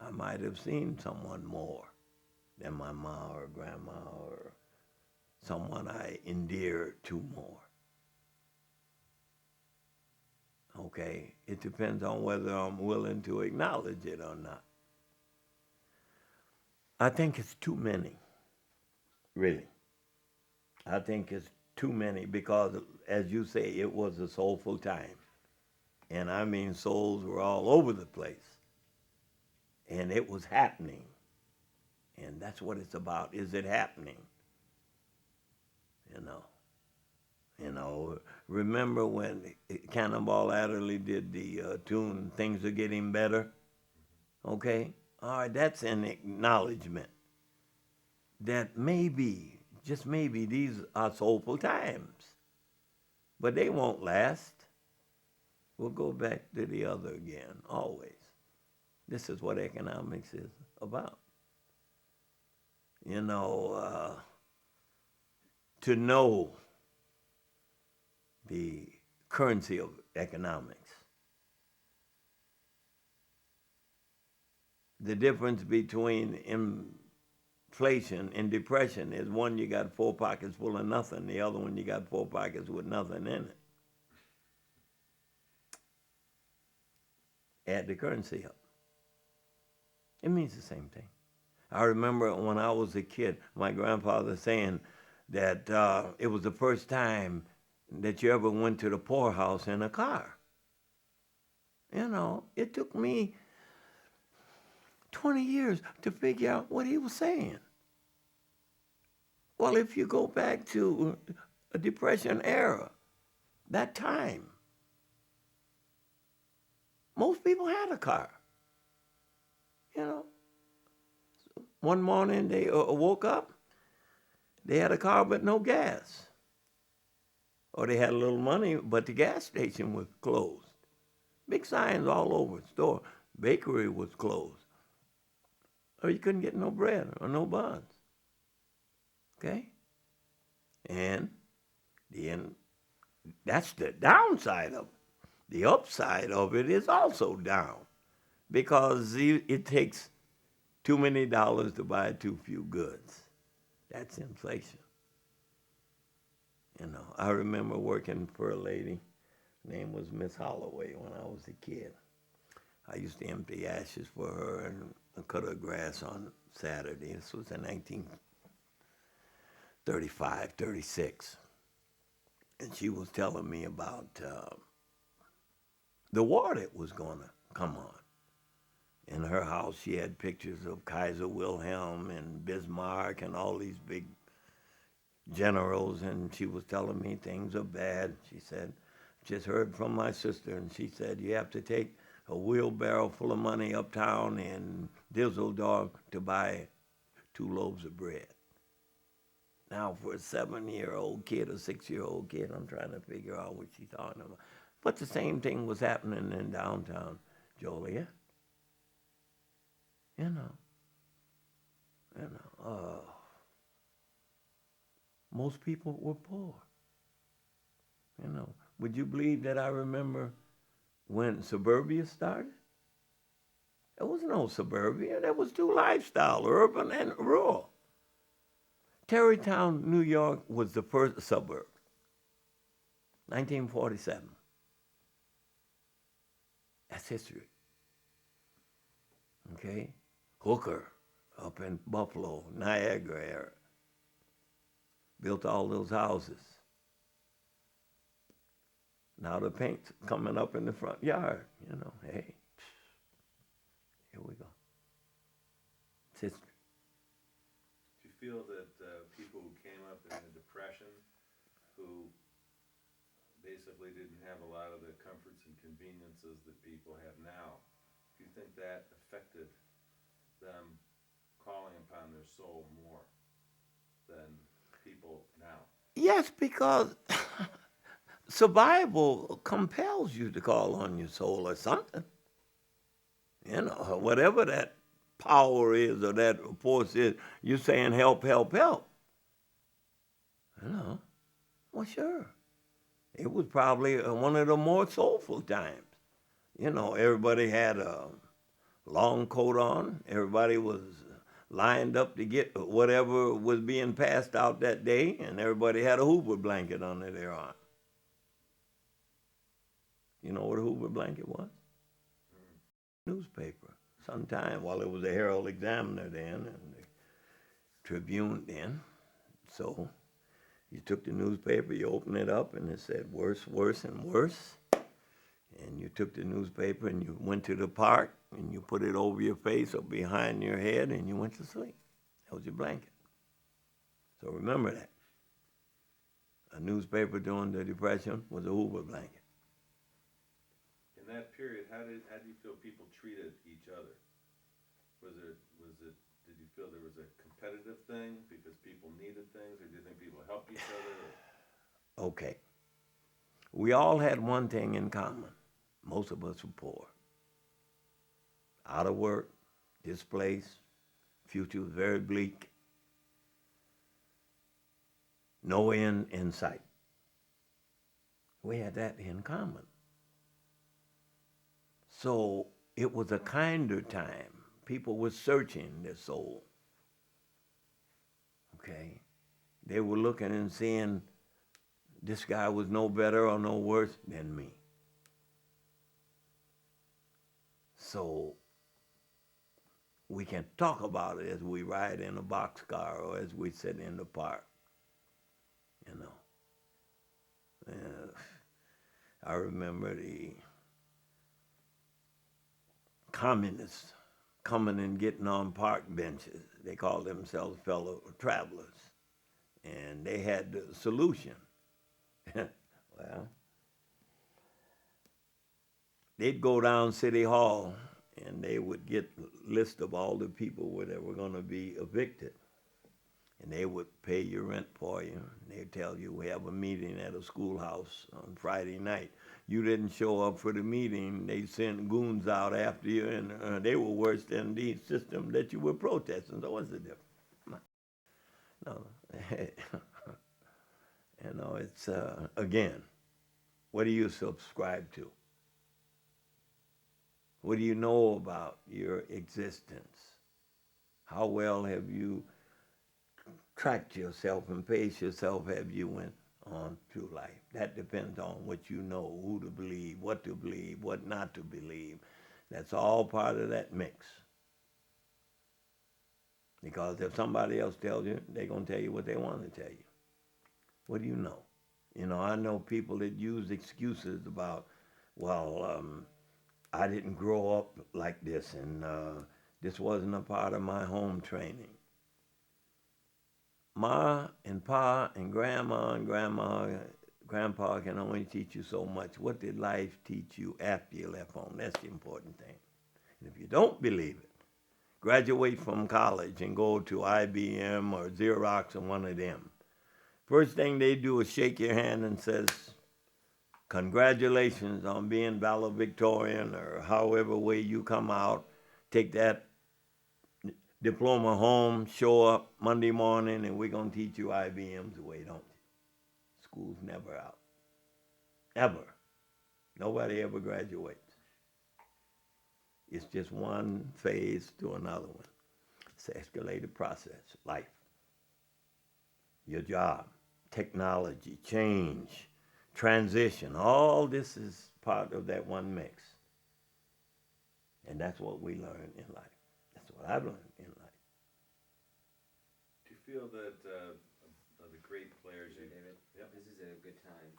Speaker 2: I might have seen someone more than my mom or grandma or someone I endear to more. Okay? It depends on whether I'm willing to acknowledge it or not. I think it's too many, really. I think it's too many because, as you say, it was a soulful time. And I mean, souls were all over the place. And it was happening. And that's what it's about. Is it happening? You know. Remember when Cannonball Adderley did the tune "Things Are Getting Better"? Okay, all right, that's an acknowledgement that maybe, just maybe, these are soulful times, but they won't last. We'll go back to the other again, always. This is what economics is about. To know the currency of economics. The difference between inflation and depression is one you got 4 pockets full of nothing, the other one you got 4 pockets with nothing in it. Add the currency up. It means the same thing. I remember when I was a kid, my grandfather saying that it was the first time that you ever went to the poorhouse in a car. It took me 20 years to figure out what he was saying. Well, if you go back to a Depression era, that time, most people had a car. One morning they woke up, they had a car but no gas. Or they had a little money, but the gas station was closed. Big signs all over the store. Bakery was closed. Or you couldn't get no bread or no buns. Okay? And that's the downside of it. The upside of it is also down because it takes too many dollars to buy too few goods. That's inflation. I remember working for a lady. Her name was Miss Holloway when I was a kid. I used to empty ashes for her and cut her grass on Saturday. This was in 1935, 36. And she was telling me about the war that was going to come on. In her house, she had pictures of Kaiser Wilhelm and Bismarck and all these big generals, and she was telling me things are bad. She said, just heard from my sister, and she said, you have to take a wheelbarrow full of money uptown in Düsseldorf to buy 2 loaves of bread. Now, for a 7-year-old kid, a 6-year-old kid, I'm trying to figure out what she's talking about. But the same thing was happening in downtown Joliet. Most people were poor. Would you believe that I remember when suburbia started? There was no suburbia. There was 2 lifestyles, urban and rural. Tarrytown, New York was the first suburb, 1947. That's history. Okay? Hooker up in Buffalo, Niagara area. Built all those houses. Now the paint's coming up in the front yard. Hey, here we go. It's history.
Speaker 1: Do you feel that people who came up in the Depression, who basically didn't have a lot of the comforts and conveniences that people have now, do you you think that affected them calling upon their soul more than people now?
Speaker 2: Yes, because survival compels you to call on your soul or something. You know, whatever that power is or that force is, you're saying help, help, help. You know, well, sure. It was probably one of the more soulful times. You know, everybody had a long coat on. Everybody was lined up to get whatever was being passed out that day, and everybody had a Hoover blanket under their arm. You know what a Hoover blanket was? Newspaper. Sometime while it was the Herald Examiner then and the Tribune then. So you took the newspaper, you opened it up, and it said worse, worse, and worse. And you took the newspaper and you went to the park and you put it over your face or behind your head and you went to sleep. That was your blanket. So remember that. A newspaper during the Depression was a Hoover blanket.
Speaker 1: In that period, how do you feel people treated each other? Did you feel there was a competitive thing because people needed things, or do you think people helped each other?
Speaker 2: Okay. We all had one thing in common. Most of us were poor. Out of work, displaced, future was very bleak. No end in sight. We had that in common. So it was a kinder time. People were searching their soul. Okay? They were looking and seeing this guy was no better or no worse than me. So we can talk about it as we ride in a boxcar or as we sit in the park, you know. I remember the communists coming and getting on park benches. They called themselves fellow travelers. And they had the solution. Well, they'd go down City Hall and they would get a list of all the people that were going to be evicted. And they would pay your rent for you. They'd tell you, we have a meeting at a schoolhouse on Friday night. You didn't show up for the meeting, they sent goons out after you, and they were worse than the system that you were protesting. So what's the difference? No. You know, it's, again, what do you subscribe to? What do you know about your existence? How well have you tracked yourself and paced yourself have you went on through life? That depends on what you know, who to believe, what not to believe. That's all part of that mix. Because if somebody else tells you, they're going to tell you what they want to tell you. What do you know? You know, I know people that use excuses about, well, I didn't grow up like this, and this wasn't a part of my home training. Ma and Pa and Grandma and Grandpa can only teach you so much. What did life teach you after you left home? That's the important thing. And if you don't believe it, graduate from college and go to IBM or Xerox or one of them. First thing they do is shake your hand and says, congratulations on being valedictorian, or however way you come out. Take that diploma home, show up Monday morning, and we're going to teach you IBM's way, don't you? School's never out. Ever. Nobody ever graduates. It's just one phase to another one. It's an escalated process, life. Your job, technology, change, transition, all this is part of that one mix. And that's what we learn in life. That's what I've learned in life.
Speaker 1: Do you feel that the great players...
Speaker 3: David,
Speaker 1: Yep.
Speaker 3: this is a good time.